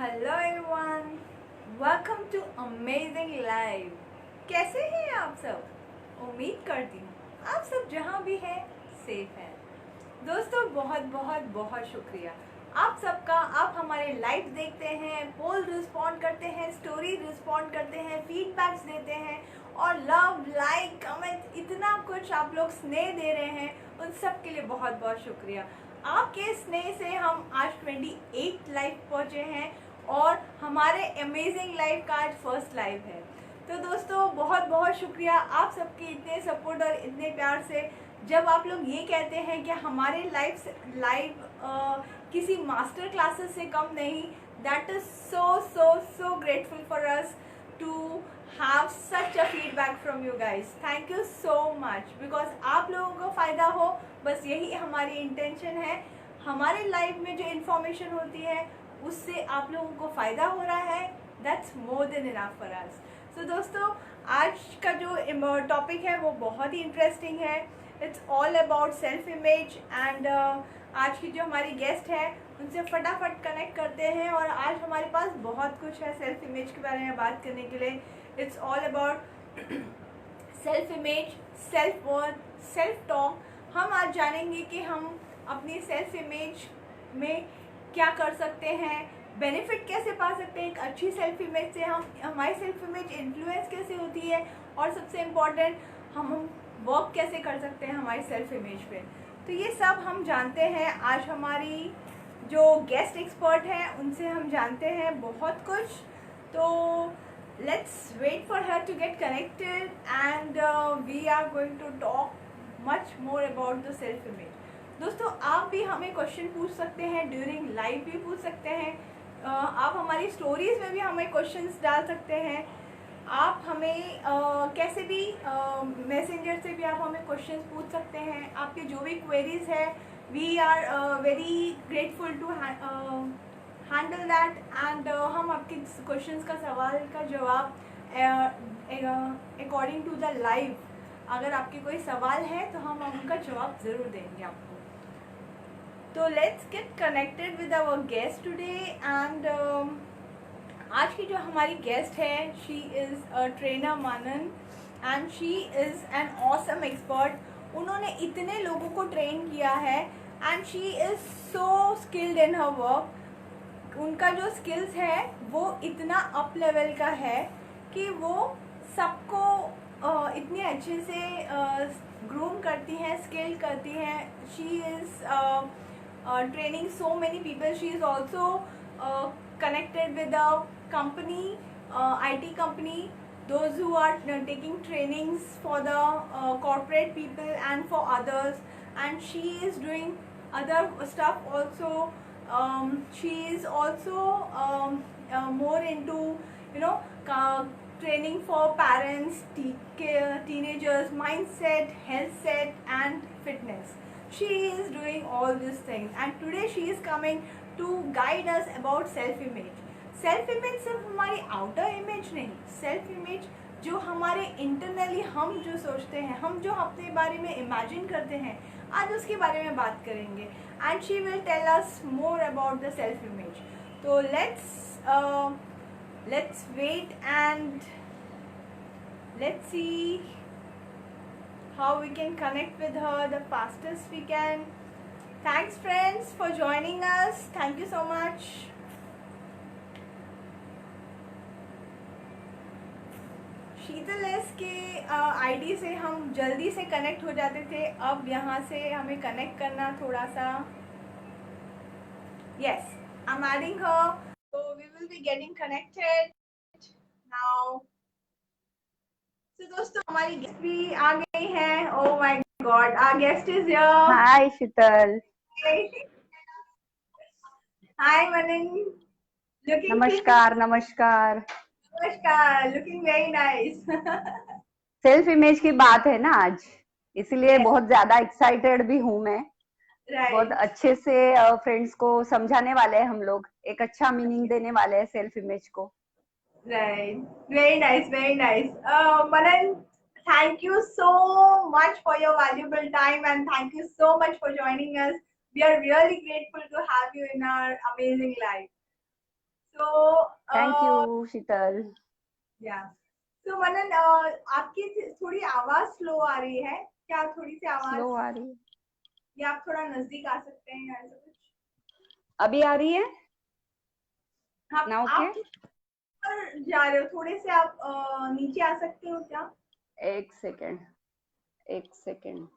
Hello everyone, welcome to amazing live. कैसे हैं आप सब? उम्मीद करती हूँ आप सब जहाँ भी हैं सेफ हैं। दोस्तों बहुत बहुत बहुत शुक्रिया आप सबका। आप हमारे लाइव देखते हैं, पोल रिस्पॉन्ड करते हैं, स्टोरी रिस्पॉन्ड करते हैं, फीडबैक्स देते हैं और लव लाइक कमेंट इतना कुछ आप लोग स्नेह दे रहे हैं, उन सब के लिए बहुत बहुत शुक्रिया। आपके स्नेह से हम आज 28 लाइव पहुँचे हैं और हमारे अमेजिंग लाइव का आज फर्स्ट लाइव है। तो दोस्तों बहुत बहुत शुक्रिया आप सबके इतने सपोर्ट और इतने प्यार से। जब आप लोग ये कहते हैं कि हमारे लाइव किसी मास्टर क्लासेस से कम नहीं, that is so so so grateful for us to have such a feedback from you guys. Thank you so much, because आप लोगों को फ़ायदा हो, बस यही हमारी इंटेंशन है। हमारे लाइव में जो इन्फॉर्मेशन होती है उससे आप लोगों को फ़ायदा हो रहा है, that's more than enough for us. So दोस्तों आज का जो टॉपिक है वो बहुत ही इंटरेस्टिंग है। It's all about self image and आज की जो हमारी गेस्ट है उनसे फटाफट कनेक्ट करते हैं और आज हमारे पास बहुत कुछ है सेल्फ इमेज के बारे में बात करने के लिए। It's all about self image, self worth, self talk. हम आज जानेंगे कि हम अपनी सेल्फ इमेज में क्या कर सकते हैं, बेनिफिट कैसे पा सकते हैं एक अच्छी सेल्फ इमेज से, हम हमारी सेल्फ इमेज इन्फ्लुएंस कैसे होती है और सबसे इम्पॉर्टेंट हम वर्क कैसे कर सकते हैं हमारी सेल्फ इमेज पे। तो ये सब हम जानते हैं। आज हमारी जो गेस्ट एक्सपर्ट हैं उनसे हम जानते हैं बहुत कुछ। तो let's wait for her to get connected and we are going to talk much more about the self image. दोस्तों आप भी हमें क्वेश्चन पूछ सकते हैं, ड्यूरिंग लाइव भी पूछ सकते हैं, आप हमारी स्टोरीज में भी हमें क्वेश्चंस डाल सकते हैं। आप हमें कैसे भी मैसेंजर से भी आप हमें क्वेश्चंस पूछ सकते हैं। आपके जो भी क्वेरीज है we are very grateful to handle that and हम आपके क्वेश्चंस का सवाल का जवाब अकॉर्डिंग टू द लाइव, अगर आपके कोई सवाल है तो हम उनका जवाब ज़रूर देंगे आपको। तो let's get connected with our guest today and आज की जो हमारी गेस्ट है she is a trainer Manan and she is an awesome expert. उन्होंने इतने लोगों को ट्रेन किया है and she is so skilled in her work. उनका जो स्किल्स है वो इतना अप लेवल का है कि वो सबको इतने अच्छे से ग्रूम करती हैं, स्किल करती हैं। She is training so many people. She is also connected with a company, IT company, those who are taking trainings for the corporate people and for others, and she is doing other stuff also. She is also more into training for parents, teenagers, mindset, health set and fitness. She is doing all these things and today she is coming to guide us about self image. Self image सिर्फ हमारी outer image नहीं, self image जो हमारे internally हम जो सोचते हैं, हम जो अपने बारे में इमेजिन करते हैं, आज उसके बारे में बात करेंगे and she will tell us more about the self image. तो let's wait and let's see how we can connect with her the fastest we can. Thanks friends for joining us. Thank you so much. Sheetal S के ID से हम जल्दी से connect हो जाते थे, अब यहाँ से हमें कनेक्ट करना थोड़ा सा। Yes, I am adding her, so we will be getting connected now. तो दोस्तों हमारी गेस्ट भी आ गई हैं। Oh my God, our guest is here. Hi Sheetal. Hi Manan, looking नमस्कार नमस्कार। नमस्कार, looking very nice. Self image की बात है ना आज, इसलिए Yes, बहुत ज्यादा एक्साइटेड भी हूँ मैं। बहुत right. अच्छे से फ्रेंड्स को समझाने वाले हैं हम लोग, एक अच्छा मीनिंग देने वाले हैं सेल्फ इमेज को। Right. Very nice, very nice. Manan, thank you so much for your valuable time and thank you so much for joining us. We are really grateful to have you in our amazing life. तो thank you शीतल। या तो मनन, आपकी थोड़ी आवाज slow आ रही है, क्या थोड़ी सी आवाज, स्लो आ रही है? या आप थोड़ा नजदीक आ सकते हैं या ऐसा कुछ? अभी आ रही है? आप ना ओके। आप ऊपर जा रहे हो, थोड़े से आप नीचे आ सकते हो क्या? एक सेकेंड, एक सेकेंड।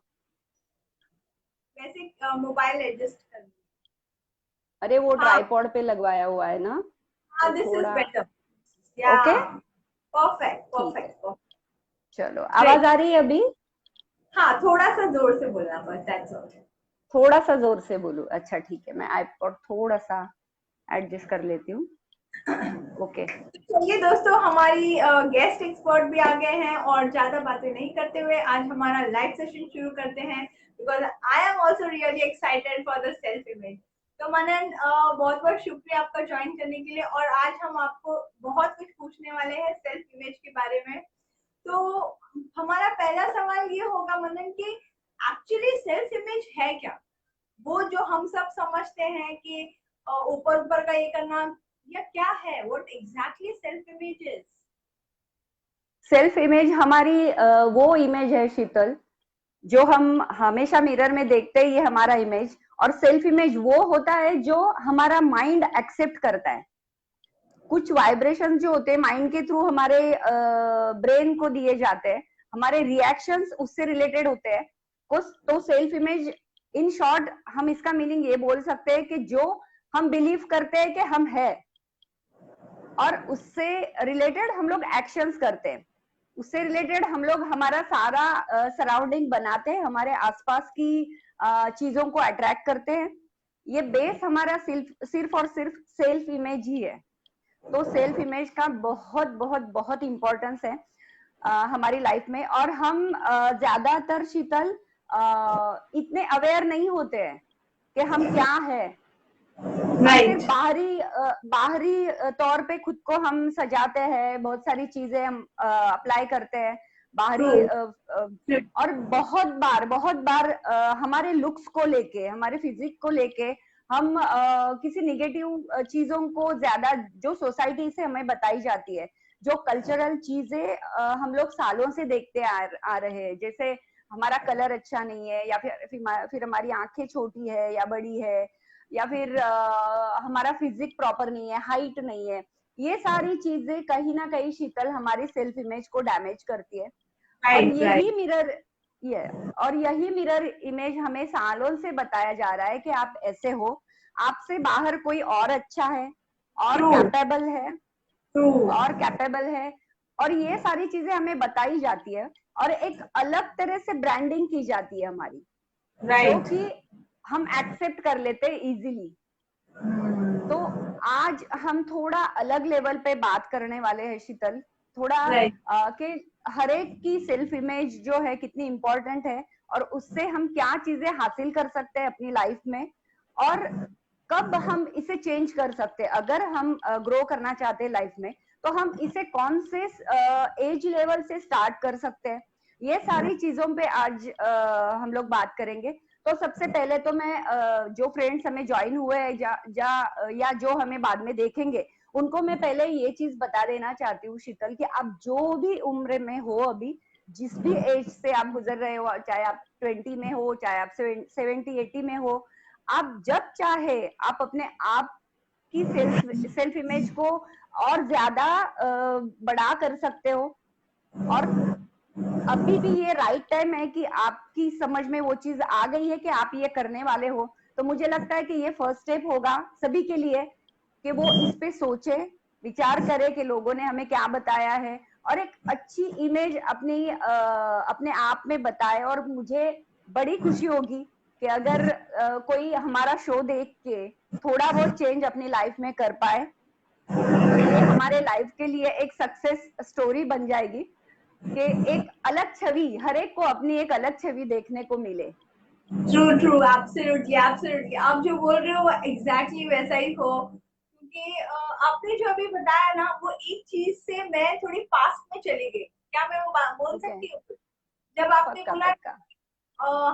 वैसे मोबाइल एडजस्ट कर लीजिए। अरे वो हाँ ट्राइपॉड पे लगवाया हुआ है ना, हाँ, तो दिस इज थोड़ा। बेटर। या ओके, परफेक्ट ठीक है। परफेक्ट। चलो, ग्रेट। आवाज आ रही है अभी? हाँ, थोड़ा सा जोर से बोलना बस, दैट्स ऑल। थोड़ा सा जोर से बोलूं? अच्छा ठीक है, मैं आईपॉड थोड़ा सा एडजस्ट कर लेती हूँ। ओके। चलिए दोस्तों, हमारी गेस्ट एक्सपर्ट भी आ गए हैं और ज्यादा बातें नहीं करते हुए आज हमारा लाइव सेशन शुरू करते हैं, because I am also really excited for the self image. तो मनन, बहुत बहुत शुक्रिया आपका ज्वाइन करने के लिए, और आज हम आपको बहुत कुछ पूछने वाले हैं सेल्फ इमेज के बारे में। तो हमारा पहला सवाल ये होगा मनन कि एक्चुअली सेल्फ इमेज है क्या? वो जो हम सब समझते हैं कि ऊपर ऊपर का ये करना, या क्या है? What exactly self image is? Self image हमारी वो इमेज है शीतल, जो हम हमेशा मिरर में देखते हैं, ये हमारा इमेज। और सेल्फ इमेज वो होता है जो हमारा माइंड एक्सेप्ट करता है। कुछ वाइब्रेशन जो होते हैं माइंड के थ्रू हमारे ब्रेन को दिए जाते हैं, हमारे रिएक्शंस उससे रिलेटेड होते हैं कुछ। तो सेल्फ इमेज, इन शॉर्ट हम इसका मीनिंग ये बोल सकते हैं कि जो हम बिलीव करते हैं कि हम है, और उससे रिलेटेड हम लोग एक्शंस करते हैं, उससे रिलेटेड हम लोग हमारा सारा सराउंडिंग बनाते हैं, हमारे आसपास की चीजों को अट्रैक्ट करते हैं। ये बेस हमारा सिर्फ और सिर्फ सेल्फ इमेज ही है। तो सेल्फ इमेज का बहुत बहुत बहुत इंपॉर्टेंस है हमारी लाइफ में। और हम ज्यादातर शीतल इतने अवेयर नहीं होते हैं कि हम क्या है। हम सिर्फ राइट। बाहरी तौर पे खुद को हम सजाते हैं, बहुत सारी चीजें हम अप्लाई करते हैं ट्रू। बाहरी और बहुत बार हमारे लुक्स को लेके, हमारे फिजिक को लेके हम किसी निगेटिव चीजों को ज्यादा, जो सोसाइटी से हमें बताई जाती है, जो कल्चरल चीजें हम लोग सालों से देखते आ रहे हैं, जैसे हमारा कलर अच्छा नहीं है, या फिर हमारी आंखें छोटी है या बड़ी है, या फिर हमारा फिजिक प्रॉपर नहीं है, हाइट नहीं है। ये सारी चीजें कहीं ना कहीं शीतल हमारी सेल्फ इमेज को डैमेज करती है। और राइट राइट। ये यही मिरर इमेज हमें सालों से बताया जा रहा है कि आप ऐसे हो, आपसे बाहर कोई और अच्छा है, और ट्रू कैपेबल है, ट्रू। और कैपेबल है। और ये सारी चीजें हमें बताई जाती है, और एक अलग तरह से ब्रांडिंग की जाती है हमारी, जो राइट। कि हम एक्सेप्ट कर लेते हैं इजीली। तो आज हम थोड़ा अलग लेवल पे बात करने वाले हैं शीतल, थोड़ा राइट। कि हर एक की सेल्फ इमेज जो है कितनी इंपॉर्टेंट है, और उससे हम क्या चीजें हासिल कर सकते हैं अपनी लाइफ में, और कब हम इसे चेंज कर सकते हैं। अगर हम ग्रो करना चाहते हैं लाइफ में, तो हम इसे कौन से एज लेवल से स्टार्ट कर सकते हैं। ये सारी चीजों पे आज हम लोग बात करेंगे। तो सबसे पहले तो मैं जो फ्रेंड्स हमें ज्वाइन हुए हैं या जो हमें बाद में देखेंगे, उनको मैं पहले ये चीज बता देना चाहती हूँ शीतल, कि आप जो भी उम्र में हो अभी, जिस भी एज से आप गुजर रहे हो, चाहे आप 20 में हो, चाहे आप 70-80 में हो, आप जब चाहे आप अपने आप की सेल्फ इमेज को और ज्यादा बड़ा कर सकते हो। और अभी भी ये राइट टाइम है कि आपकी समझ में वो चीज आ गई है कि आप ये करने वाले हो। तो मुझे लगता है कि ये फर्स्ट स्टेप होगा सभी के लिए, कि वो इस पे सोचे, विचार करे कि लोगों ने हमें क्या बताया है, और एक अच्छी इमेज अपने आप में बताए। और मुझे बड़ी खुशी होगी कि अगर कोई हमारा शो देख के थोड़ा बहुत चेंज अपनी लाइफ में कर पाए, तो ये हमारे लाइफ के लिए एक सक्सेस स्टोरी बन जाएगी, कि एक अलग छवि, हर एक को अपनी एक अलग छवि देखने को मिले। True true, absolutely absolutely. आप जो बोल रहे हो वो एग्जैक्टली वैसा ही हो, क्योंकि आपने जो अभी बताया ना, वो एक चीज से मैं थोड़ी पास्ट में चली गई। क्या मैं वो बात बोल ओके, सकती हूँ? जब आपने पक्का बोला पक्का।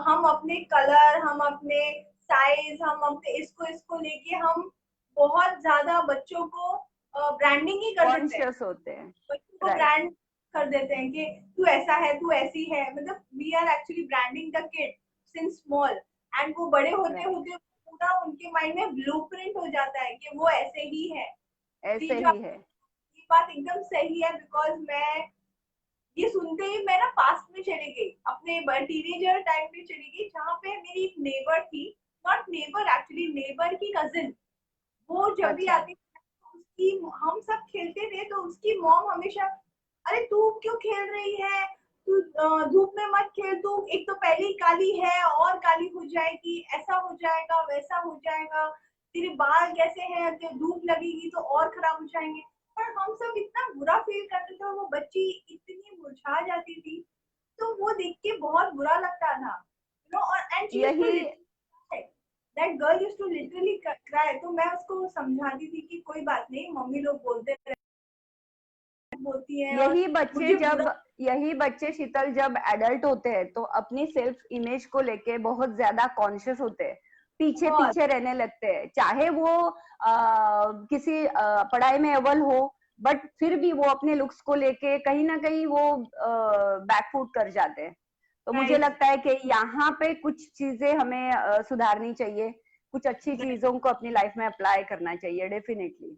हम अपने कलर, हम अपने साइज, हम अपने इसको इसको लेके हम बहुत ज्यादा बच्चों को ब्रांडिंग ही कर देते हैं, कॉन्शियस होते हैं। बच्चों को राइट। ब्रांड कर देते हैं कि तू ऐसा है, तू ऐसी है, मतलब we are actually branding the kid since small, and वो बड़े होते राइट। होते पूरा उनके माइंड में ब्लूप्रिंट हो जाता है कि वो ऐसे ही है। तो ऐसे ही है। ये बात एकदम सही है, बिकॉज मैं ये सुनते ही मैं ना पास्ट में चली गई, अपने टीनेजर टाइम पे चली गई, जहाँ पे मेरी एक नेबर थी, नॉट नेबर एक्चुअली, नेबर की कजिन। वो जब भी अच्छा। आती थी तो उसकी, हम सब खेलते थे तो उसकी मॉम हमेशा, अरे तू क्यों खेल रही है, तू धूप में मत खेल, तू एक तो पहले ही काली है और काली हो जाएगी, ऐसा हो जाएगा वैसा हो जाएगा, तेरे बाल कैसे हैं, तेरे धूप लगेगी तो और खराब हो जाएंगे। और हम सब इतना बुरा फील करते थे, और वो बच्ची इतनी मुरझा जाती थी, तो वो देख के बहुत बुरा लगता था, यू नो। और एंड शी यूज्ड टू, यही that girl used to literally cry. तो मैं उसको समझाती थी कि कोई बात नहीं, मम्मी लोग बोलती हैं, और यही बच्चे मुझे बुरा। जब यही बच्चे शीतल जब एडल्ट होते हैं तो अपनी सेल्फ इमेज को लेके बहुत ज्यादा कॉन्शियस होते हैं, पीछे बहुत। पीछे रहने लगते हैं, चाहे वो किसी पढ़ाई में अव्वल हो, बट फिर भी वो अपने लुक्स को लेके कहीं ना कहीं वो बैकफुट कर जाते हैं। तो मुझे राइट लगता है कि यहाँ पे कुछ चीजें हमें सुधारनी चाहिए, कुछ अच्छी चीजों को अपनी लाइफ में अप्लाई करना चाहिए डेफिनेटली।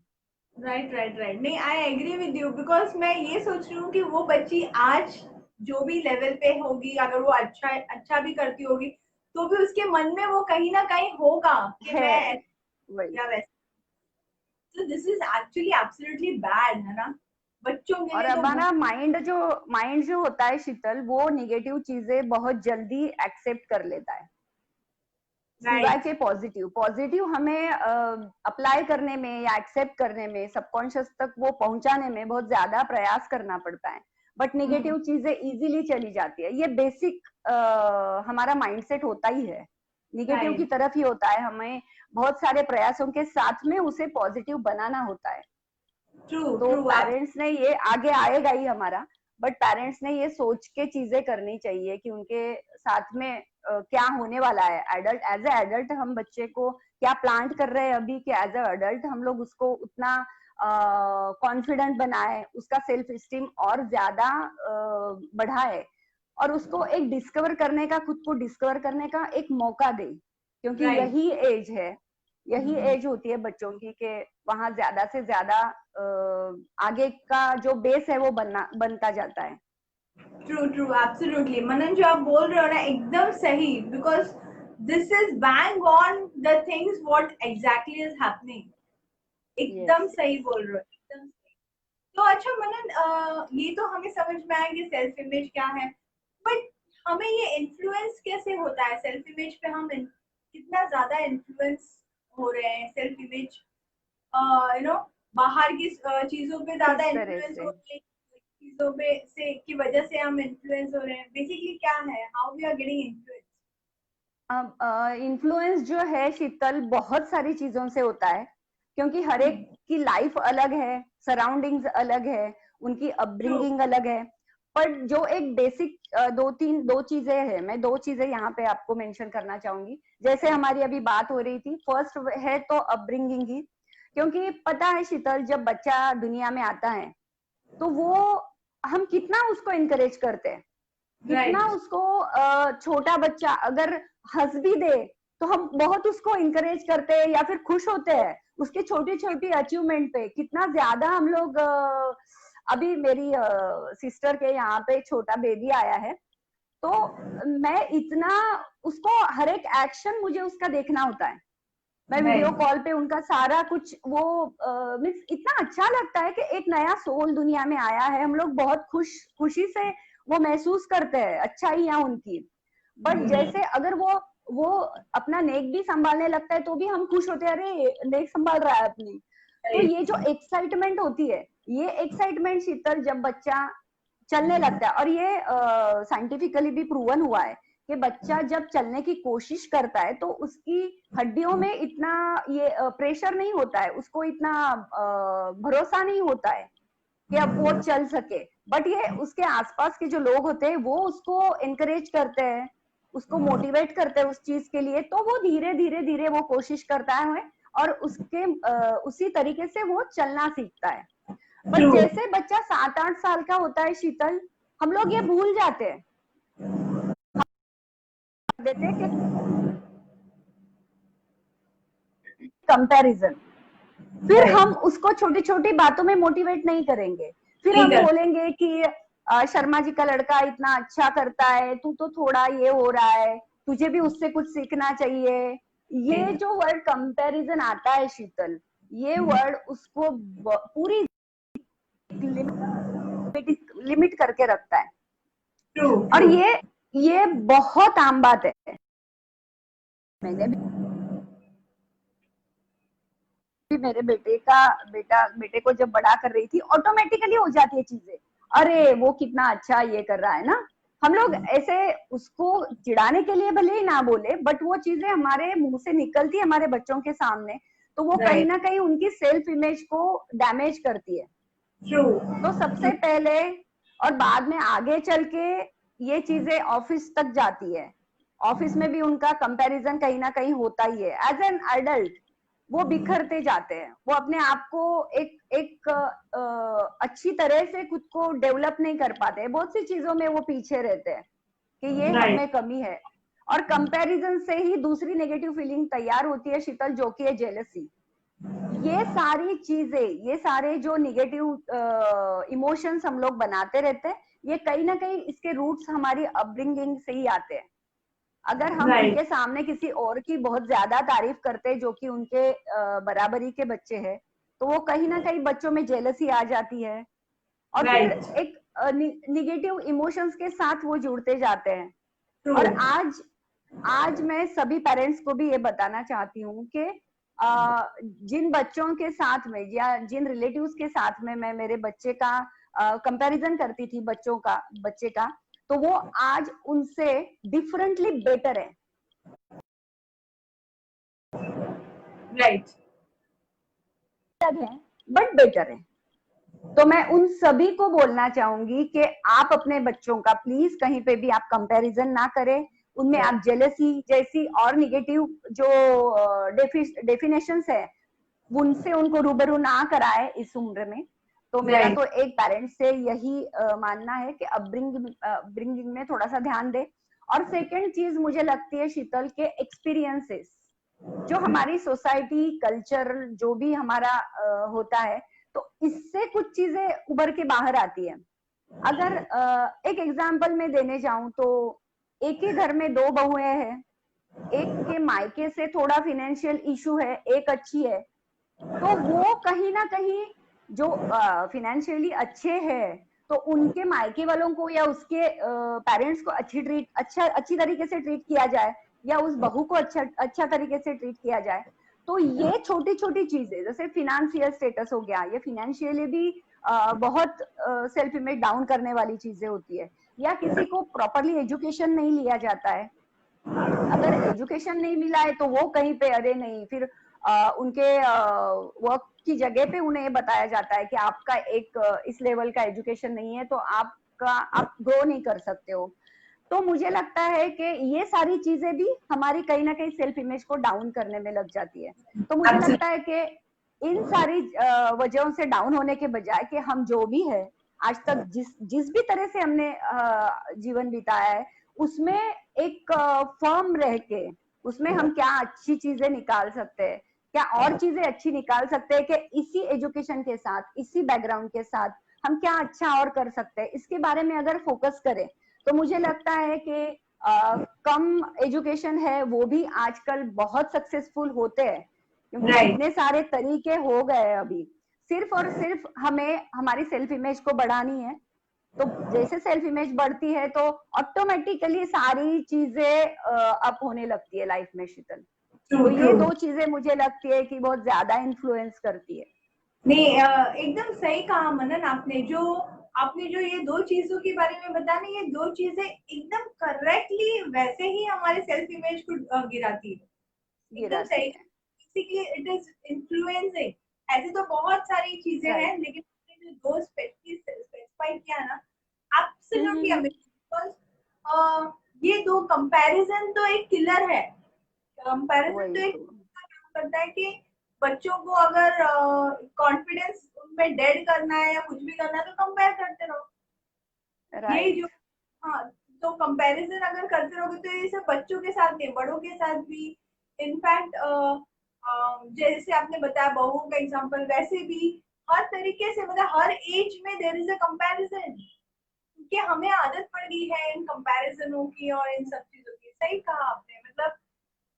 राइट राइट राइट, नहीं I agree with you, because मैं ये सोच रही हूँ कि वो बच्ची आज जो भी लेवल पे होगी, अगर वो अच्छा अच्छा भी करती होगी, तो भी उसके मन में वो कहीं ना कहीं होगा कि है मैं ऐसा वही। या वैसा। तो this is actually absolutely bad, है ना, बच्चों के और लिए तो हमारा बहुत। माइंड जो होता है शीतल, वो निगेटिव चीजें बहुत जल्दी एक्सेप्ट कर लेता है, सिवाय राइट के पॉजिटिव पॉजिटिव हमें अप्लाई करने में या एक्सेप्ट करने में, सबकॉन्शियस तक वो पहुंचाने में बहुत ज्यादा प्रयास करना पड़ता है। बट निगेटिव चीजें इजीली चली जाती है, ये बेसिक हमारा माइंडसेट होता ही है, निगेटिव की राइट, तरफ ही होता है। हमें बहुत सारे प्रयासों के साथ में उसे पॉजिटिव बनाना होता है। ट्रू तो ट्रू आप। पेरेंट्स ने ये आगे आएगा ही हमारा, बट पेरेंट्स ने ये सोच के चीजें करनी चाहिए कि उनके साथ में क्या होने वाला है। एडल्ट, एज ए एडल्ट हम बच्चे को क्या प्लांट कर रहे हैं अभी, कि एज ए एडल्ट हम लोग उसको उतना कॉन्फिडेंट बनाए, उसका सेल्फ स्टीम और ज्यादा बढ़ाए, और उसको एक डिस्कवर करने का, खुद को डिस्कवर करने का एक मौका दे, क्योंकि राइट, यही एज है, यही एज होती है बच्चों की कि वहां ज्यादा से ज्यादा आगे का जो बेस है वो बनता जाता है। ट्रू ट्रू एब्सोल्युटली, मनन जो आप बोल रहे हो ना एकदम सही, because this is bang on the things what exactly is happening. एकदम यस। सही बोल रहे हो, एकदम सही। तो अच्छा मनन, ये तो हमें समझ में आया कि सेल्फ इमेज क्या है, बट हमें ये इन्फ्लुएंस कैसे होता है सेल्फ इमेज पे, हम कितना ज्यादा इन्फ्लुएंस हो रहे हैं सेल्फ इमेज, यू नो, बाहर की चीजों पे ज्यादा किस तरह इन्फ्लुएंस से? हो रही है, चीजों पे से की वजह से हम इन्फ्लुएंस हो रहे हैं, बेसिकली क्या है, how we are getting influence. अब इन्फ्लुएंस जो है शीतल बहुत सारी चीजों से होता है, क्योंकि हर एक की लाइफ अलग है, सराउंडिंग्स अलग है, उनकी ट्रू। अपब्रिंगिंग अलग है। पर जो एक बेसिक दो चीजें हैं, मैं दो चीजें यहाँ पे आपको मेंशन करना चाहूंगी। जैसे हमारी अभी बात हो रही थी, फर्स्ट है तो अपब्रिंगिंग ही, क्योंकि पता है शीतल, जब बच्चा दुनिया में आता है तो वो, हम कितना उसको इनकरेज करते हैं, कितना राइट उसको, छोटा बच्चा अगर हंस भी दे तो हम बहुत उसको इनकरेज करते हैं या फिर खुश होते हैं उसके छोटी छोटी अचीवमेंट पे, कितना ज्यादा हम लोग अभी मेरी सिस्टर के यहाँ पे छोटा बेबी आया है, तो मैं इतना उसको, हर एक एक्शन मुझे उसका देखना होता है। मैं वीडियो राइट। कॉल पे उनका सारा कुछ वो मीन्स इतना अच्छा लगता है कि एक नया सोल दुनिया में आया है, हम लोग बहुत खुशी से वो महसूस करते हैं अच्छाइयाँ उनकी। बट जैसे अगर वो अपना नेक भी संभालने लगता है तो भी हम खुश होते हैं, अरे नेक संभाल रहा है अपनी। तो राइट ये जो एक्साइटमेंट होती है, ये एक्साइटमेंट शीतल जब बच्चा चलने लगता है, और ये साइंटिफिकली भी प्रूवन हुआ है कि बच्चा जब चलने की कोशिश करता है तो उसकी हड्डियों में इतना ये प्रेशर नहीं होता है, उसको इतना भरोसा नहीं होता है कि अब वो चल सके। बट ये उसके आसपास के जो लोग होते हैं वो उसको एनकरेज करते हैं, उसको मोटिवेट करते हैं उस चीज के लिए, तो वो धीरे धीरे धीरे वो कोशिश करता है और उसी तरीके से वो चलना सीखता है। बट जैसे बच्चा 7-8 साल का होता है शीतल, हम लोग ये भूल जाते हैं देते कि कंपैरिजन, फिर हम उसको छोटी छोटी बातों में मोटिवेट नहीं करेंगे। फिर हम बोलेंगे कि शर्मा जी का लड़का इतना अच्छा करता है, तू तो थोड़ा ये हो रहा है, तुझे भी उससे कुछ सीखना चाहिए। ये जो वर्ड कंपैरिजन आता है शीतल, ये वर्ड उसको पूरी लिमिट करके रखता है। और ये बहुत आम बात है। मैंने भी मेरे बेटे को जब बड़ा कर रही थी, ऑटोमेटिकली हो जाती है चीजें, अरे वो कितना अच्छा ये कर रहा है ना। हम लोग ऐसे उसको चिढ़ाने के लिए भले ही ना बोले, बट वो चीजें हमारे मुंह से निकलती है हमारे बच्चों के सामने, तो वो कहीं ना कहीं उनकी सेल्फ इमेज को डैमेज करती है। तो सबसे पहले और बाद में आगे चल के ये चीजें ऑफिस तक जाती है। ऑफिस में भी उनका कंपैरिजन कहीं ना कहीं होता ही है। एज एन एडल्ट वो बिखरते जाते हैं, वो अपने आप को एक अच्छी तरह से खुद को डेवलप नहीं कर पाते, बहुत सी चीजों में वो पीछे रहते हैं कि ये हमें कमी है। और कंपैरिजन से ही दूसरी नेगेटिव फीलिंग तैयार होती है शीतल, जो कि है जेलसी। ये सारी चीजें, ये सारे जो निगेटिव इमोशंस हम लोग बनाते रहते हैं, ये कहीं ना कहीं इसके रूट्स हमारी अपब्रिंगिंग से ही आते हैं। अगर हम उनके सामने किसी और की बहुत ज्यादा तारीफ करते हैं जो कि उनके बराबरी के बच्चे हैं, तो वो कहीं ना कहीं बच्चों में जेलसी आ जाती है, और फिर एक निगेटिव इमोशंस के साथ वो जुड़ते जाते हैं। और आज मैं सभी पेरेंट्स को भी ये बताना चाहती हूँ कि जिन बच्चों के साथ में या जिन रिलेटिव्स के साथ में मैं मेरे बच्चे का कंपैरिजन करती थी, बच्चे का, तो वो आज उनसे डिफरेंटली बेटर है। राइट, बट बेटर है। तो मैं उन सभी को बोलना चाहूंगी कि आप अपने बच्चों का प्लीज कहीं पे भी आप कंपैरिजन ना करें, उनमें आप जेलसी जैसी और निगेटिव जो डेफिनेशंस है उनसे उनको रूबरू ना कराए इस उम्र में। तो मेरा तो एक पेरेंट्स से यही मानना है कि अपब्रिंगिंग में थोड़ा सा ध्यान दे। और सेकंड चीज मुझे लगती है शीतल के एक्सपीरियंसेस, जो हमारी सोसाइटी कल्चर जो भी हमारा होता है, तो इससे कुछ चीजें उभर के बाहर आती है। अगर एक एग्जांपल में देने जाऊं तो एक ही घर में दो बहुएं हैं, एक के मायके से थोड़ा फाइनेंशियल इशू है, एक अच्छी है, तो वो कहीं ना कहीं जो फाइनेंशियली अच्छे हैं, तो उनके मायके वालों को या उसके पेरेंट्स को अच्छी तरीके से ट्रीट किया जाए, या उस बहू को अच्छा तरीके से ट्रीट किया जाए। तो ये छोटी छोटी चीजें जैसे फिनेंशियल स्टेटस हो गया, ये फिनेंशियली भी बहुत सेल्फ इमेज डाउन करने वाली चीजें होती है। या किसी को प्रॉपरली एजुकेशन नहीं लिया जाता है, अगर एजुकेशन नहीं मिला है तो वो कहीं पे अरे नहीं, फिर उनके वर्क की जगह पे उन्हें बताया जाता है कि आपका एक इस लेवल का एजुकेशन नहीं है, तो आप ग्रो नहीं कर सकते हो। तो मुझे लगता है कि ये सारी चीजें भी हमारी कहीं ना कहीं सेल्फ इमेज को डाउन करने में लग जाती है। तो मुझे लगता है कि इन सारी वजहों से डाउन होने के बजाय कि हम जो भी है आज तक जिस भी तरह से हमने जीवन बिताया है, उसमें एक फर्म रह के उसमें हम क्या अच्छी चीजें निकाल सकते हैं, क्या और चीजें अच्छी निकाल सकते हैं कि इसी एजुकेशन के साथ, इसी बैकग्राउंड के साथ हम क्या अच्छा और कर सकते हैं, इसके बारे में अगर फोकस करें, तो मुझे लगता है कि कम एजुकेशन है वो भी आजकल बहुत सक्सेसफुल होते हैं, क्योंकि इतने सारे तरीके हो गए अभी। सिर्फ और सिर्फ हमें हमारी सेल्फ इमेज को बढ़ानी है। तो जैसे सेल्फ इमेज बढ़ती है तो ऑटोमेटिकली सारी चीजें अप होने लगती है लाइफ में शीतल। तो ये दो चीजें मुझे लगती है कि बहुत ज्यादा इन्फ्लुएंस करती है। नहीं, एकदम सही कहा मनन, आपने जो ये दो चीजों के बारे में बताया, ये दो चीजें एकदम करेक्टली वैसे ही हमारे सेल्फ इमेज को गिराती है, एकदम सही। Basically it is influencing. ऐसे तो बहुत सारी चीजें हैं, लेकिन जो दो स्पेसिफाई किया ना, एब्सोल्युटली अमेजिंग। ये दो कंपैरिजन तो एक किलर है। कंपैरिजन तो एक काम करता है कि बच्चों को अगर कॉन्फिडेंस उनमें डेड करना है या कुछ भी करना है तो कंपेयर करते रहो, यही जो, राइट। हाँ, तो कंपैरिजन अगर करते रहोगे तो ये सिर्फ बच्चों के साथ नहीं, बड़ों के साथ भी। इनफैक्ट जैसे आपने बताया बहुओं का एग्जांपल, वैसे भी हर तरीके से, मतलब हर एज में देयर इज अ कंपैरिजन, क्योंकि हमें आदत पड़ गई है इन कंपैरिजनों की और इन सब चीजों की। सही कहा आपने, मतलब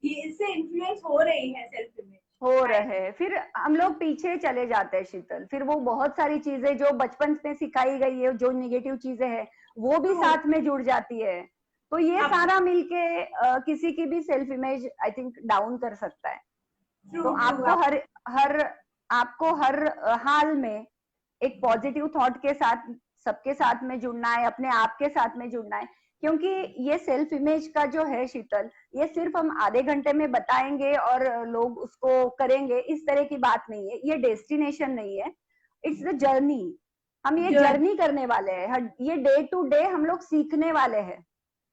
ये इससे इन्फ्लुएंस हो रही है सेल्फ इमेज। हो राइट। रहे, फिर हम लोग पीछे चले जाते हैं शीतल, फिर वो बहुत सारी चीजें जो बचपन में सिखाई गई है, जो नेगेटिव चीजें हैं, वो भी ट्रू। साथ में जुड़ जाती है। तो ये आप सारा मिलके किसी की भी self image I think down कर सकता है। ट्रू तो ट्रू आपको आप। हर आपको हर हाल में एक पॉजिटिव थॉट के साथ सबके साथ में जुड़ना है, अपने आप के साथ में जुड़ना है। क्योंकि ये सेल्फ इमेज का जो है शीतल, ये सिर्फ हम आधे घंटे में बताएंगे और लोग उसको करेंगे, इस तरह की बात नहीं है। ये डेस्टिनेशन नहीं है, इट्स द जर्नी। हम ये जर्नी। जर्नी करने वाले हैं, ये डे टू डे हम लोग सीखने वाले हैं।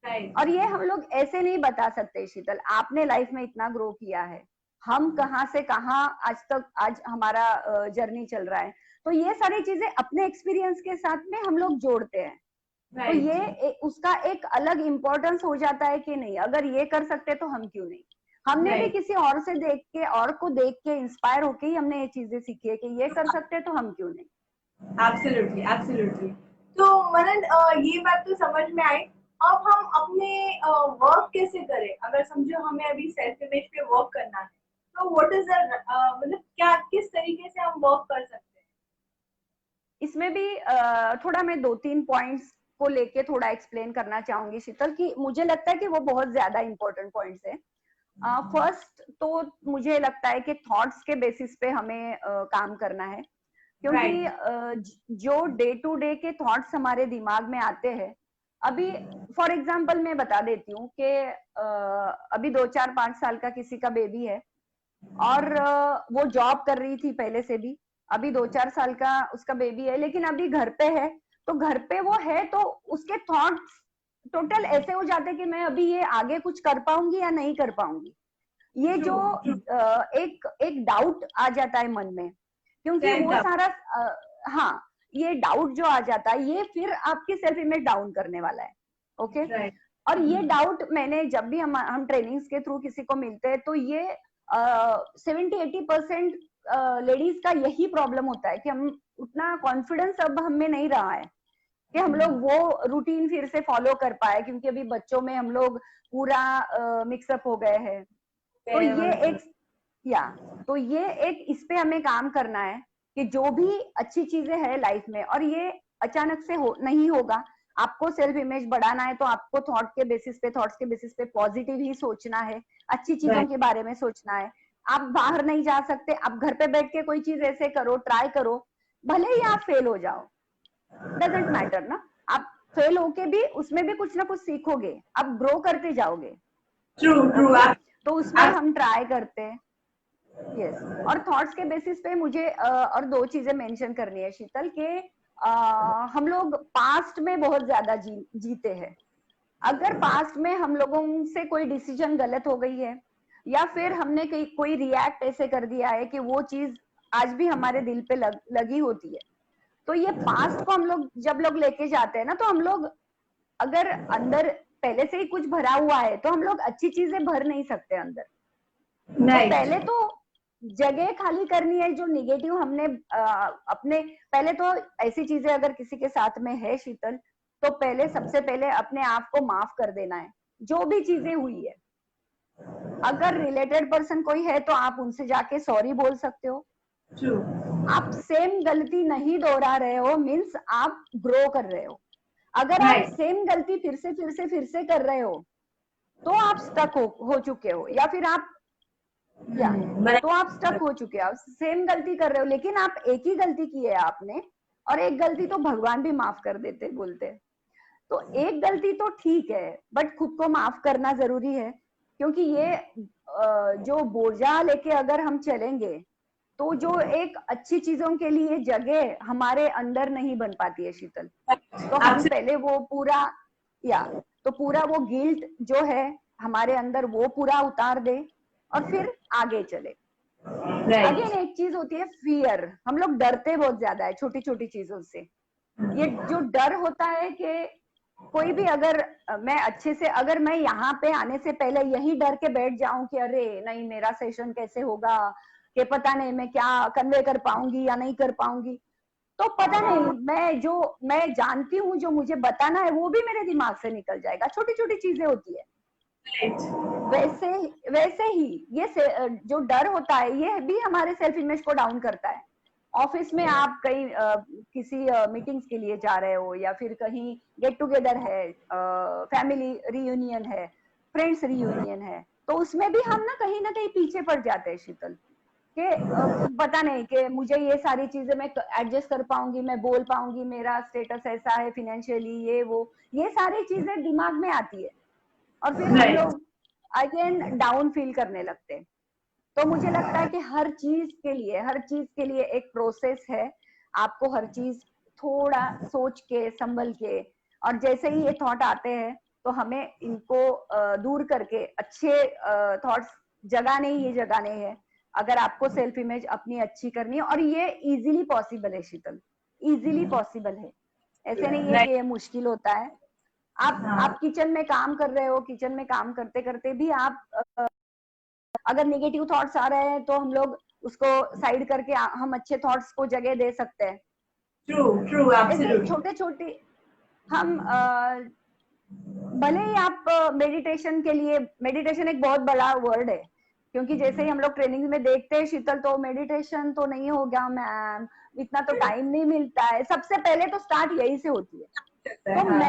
राइट। और ये हम लोग ऐसे नहीं बता सकते शीतल, आपने लाइफ में इतना ग्रो किया है, हम कहाँ से कहाँ आज तक, आज हमारा जर्नी चल रहा है। तो ये सारी चीजें अपने एक्सपीरियंस के साथ में हम लोग जोड़ते हैं। तो राइट। उसका एक अलग इम्पोर्टेंस हो जाता है कि नहीं, अगर ये कर सकते तो हम क्यों नहीं। हमने भी राइट। किसी और से देख के, और को देख के इंस्पायर होके ही हमने ये चीजें सीखी है कि ये कर सकते तो हम क्यों नहीं। Absolutely absolutely. तो मनन, ये बात तो समझ में आई। अब हम अपने वर्क कैसे करें, अगर समझो हमें अभी सेल्फ इमेज पे वर्क करना है, तो व्हाट इज द, मतलब क्या, किस तरीके से हम वर्क कर सकते हैं? इसमें भी थोड़ा मैं 2-3 पॉइंट्स को लेके थोड़ा एक्सप्लेन करना चाहूंगी शीतल, कि मुझे लगता है कि वो बहुत ज्यादा इंपॉर्टेंट पॉइंट्स है। फर्स्ट तो मुझे लगता है कि थॉट्स के बेसिस पे हमें काम करना है। क्योंकि राइट। जो डे टू डे के थॉट्स हमारे दिमाग में आते हैं, अभी फॉर एग्जांपल मैं बता देती हूँ कि अभी 2-4-5 साल का किसी का बेबी है, और वो जॉब कर रही थी पहले से भी। अभी 2-4 साल का उसका बेबी है, लेकिन अभी घर पे है। तो घर पे वो है, तो उसके थॉट्स टोटल ऐसे हो जाते हैं कि मैं अभी ये आगे कुछ कर पाऊंगी या नहीं कर पाऊंगी। ये ट्रू जो ट्रू। एक एक डाउट आ जाता है मन में, क्योंकि सेल्फ वो डाउट। सारा हाँ, ये डाउट जो आ जाता है, ये फिर आपकी सेल्फ इमेज डाउन करने वाला है। ओके। राइट। और ये डाउट, मैंने जब भी हम ट्रेनिंग्स के थ्रू किसी को मिलते हैं, तो ये 70-80% लेडीज का यही प्रॉब्लम होता है कि हम उतना कॉन्फिडेंस अब हम में नहीं रहा है कि हम लोग वो रूटीन फिर से फॉलो कर पाए, क्योंकि अभी बच्चों में हम लोग पूरा मिक्सअप हो गए हैं। तो ये एक, या तो ये एक, इस पे हमें काम करना है कि जो भी अच्छी चीजें हैं लाइफ में, और ये अचानक से नहीं होगा। आपको सेल्फ इमेज बढ़ाना है तो आपको थॉट्स के बेसिस पे पॉजिटिव ही सोचना है, अच्छी चीजों राइट। के बारे में सोचना है। आप बाहर नहीं जा सकते, आप घर पे बैठ के कोई चीज ऐसे करो, ट्राई करो, भले ही आप फेल हो जाओ, डजेंट मैटर ना। आप फेल होके भी उसमें भी कुछ ना कुछ सीखोगे, आप ग्रो करते जाओगे। True true. ओके। तो उसमें हम ट्राई करते हैं। यस। और थॉट्स के बेसिस पे मुझे और दो चीजें मेंशन करनी है शीतल, के हम लोग पास्ट में बहुत ज्यादा जीते हैं। अगर पास्ट में हम लोगों से कोई डिसीजन गलत हो गई है, या फिर हमने कोई रिएक्ट ऐसे कर दिया है कि वो चीज आज भी हमारे दिल पे लगी होती है, तो ये पास्ट को हम लोग जब लोग लेके जाते हैं ना, तो हम लोग अगर अंदर पहले से ही कुछ भरा हुआ है, तो हम लोग अच्छी चीजें भर नहीं सकते अंदर। तो राइट। पहले तो जगह खाली करनी है जो निगेटिव हमने अपने, पहले तो ऐसी चीजें अगर किसी के साथ में है शीतल, तो पहले सबसे पहले अपने आप को माफ कर देना है, जो भी चीजें हुई है। अगर रिलेटेड पर्सन कोई है तो आप उनसे जाके सॉरी बोल सकते हो। ट्रू। आप सेम गलती नहीं दोहरा रहे हो, मीन्स आप ग्रो कर रहे हो। अगर आप राइट। सेम गलती फिर से कर रहे हो, तो आप स्टक हो चुके हो, या फिर आप, या तो आप स्टक हो चुके हो, आप सेम गलती कर रहे हो। लेकिन आप एक ही गलती की है आपने, और एक गलती तो भगवान भी माफ कर देते बोलते। तो एक गलती तो ठीक है, बट खुद को माफ करना जरूरी है। क्योंकि ये जो बोझा लेके अगर हम चलेंगे, तो जो एक अच्छी चीजों के लिए जगह हमारे अंदर नहीं बन पाती है शीतल। तो हम पहले वो पूरा, या तो पूरा वो गिल्ट जो है हमारे अंदर, वो पूरा उतार दे, और फिर आगे चले। Again right. एक चीज होती है फियर, हम लोग डरते बहुत ज्यादा है छोटी छोटी चीजों से। ये जो डर होता है कि कोई भी अगर मैं अच्छे से, अगर मैं यहाँ पे आने से पहले यही डर के बैठ जाऊं कि अरे नहीं मेरा सेशन कैसे होगा, कि पता नहीं मैं क्या कन्वे कर पाऊंगी या नहीं कर पाऊंगी, तो पता नहीं, मैं जानती हूँ जो मुझे बताना है वो भी मेरे दिमाग से निकल जाएगा। छोटी छोटी चीजें होती है। वैसे वैसे ही ये जो डर होता है ये भी हमारे सेल्फ इमेज को डाउन करता है। ऑफिस में आप कहीं किसी मीटिंग्स के लिए जा रहे हो, या फिर कहीं गेट टुगेदर है, फैमिली रियूनियन है, फ्रेंड्स रियूनियन है, तो उसमें भी हम ना कहीं पीछे पड़ जाते हैं शीतल, कि पता नहीं कि मुझे ये सारी चीजें मैं एडजस्ट कर पाऊंगी, मैं बोल पाऊंगी, मेरा स्टेटस ऐसा है फिनेंशियली, ये सारी चीजें दिमाग में आती है, और फिर हम राइट। लोग अगेन डाउन फील करने लगते हैं। तो मुझे लगता है कि हर चीज के लिए एक प्रोसेस है। आपको हर चीज थोड़ा सोच के संभल के, और जैसे ही ये थॉट आते हैं तो हमें इनको दूर करके अच्छे थॉट्स जगाने ही, ये जगाने हैं। अगर आपको सेल्फ इमेज अपनी अच्छी करनी है, और ये इजीली पॉसिबल है शीतल, इजीली पॉसिबल है, ऐसे नहीं है कि राइट। ये मुश्किल होता है। आप हाँ। किचन में काम कर रहे हो, किचन में काम करते करते भी आप अगर नेगेटिव थॉट्स आ रहे हैं तो हम लोग उसको साइड करके हम अच्छे थॉट्स को जगह दे सकते हैं। ट्रू ट्रू, ऐसे एब्सोल्युटली। छोटे छोटे हम भले ही आप मेडिटेशन के लिए, मेडिटेशन एक बहुत बड़ा वर्ड है, क्योंकि जैसे ही हम लोग ट्रेनिंग में देखते हैं शीतल, तो मेडिटेशन तो नहीं हो गया मैम, इतना तो टाइम नहीं मिलता है, सबसे पहले तो स्टार्ट यही से होती है। तो हाँ।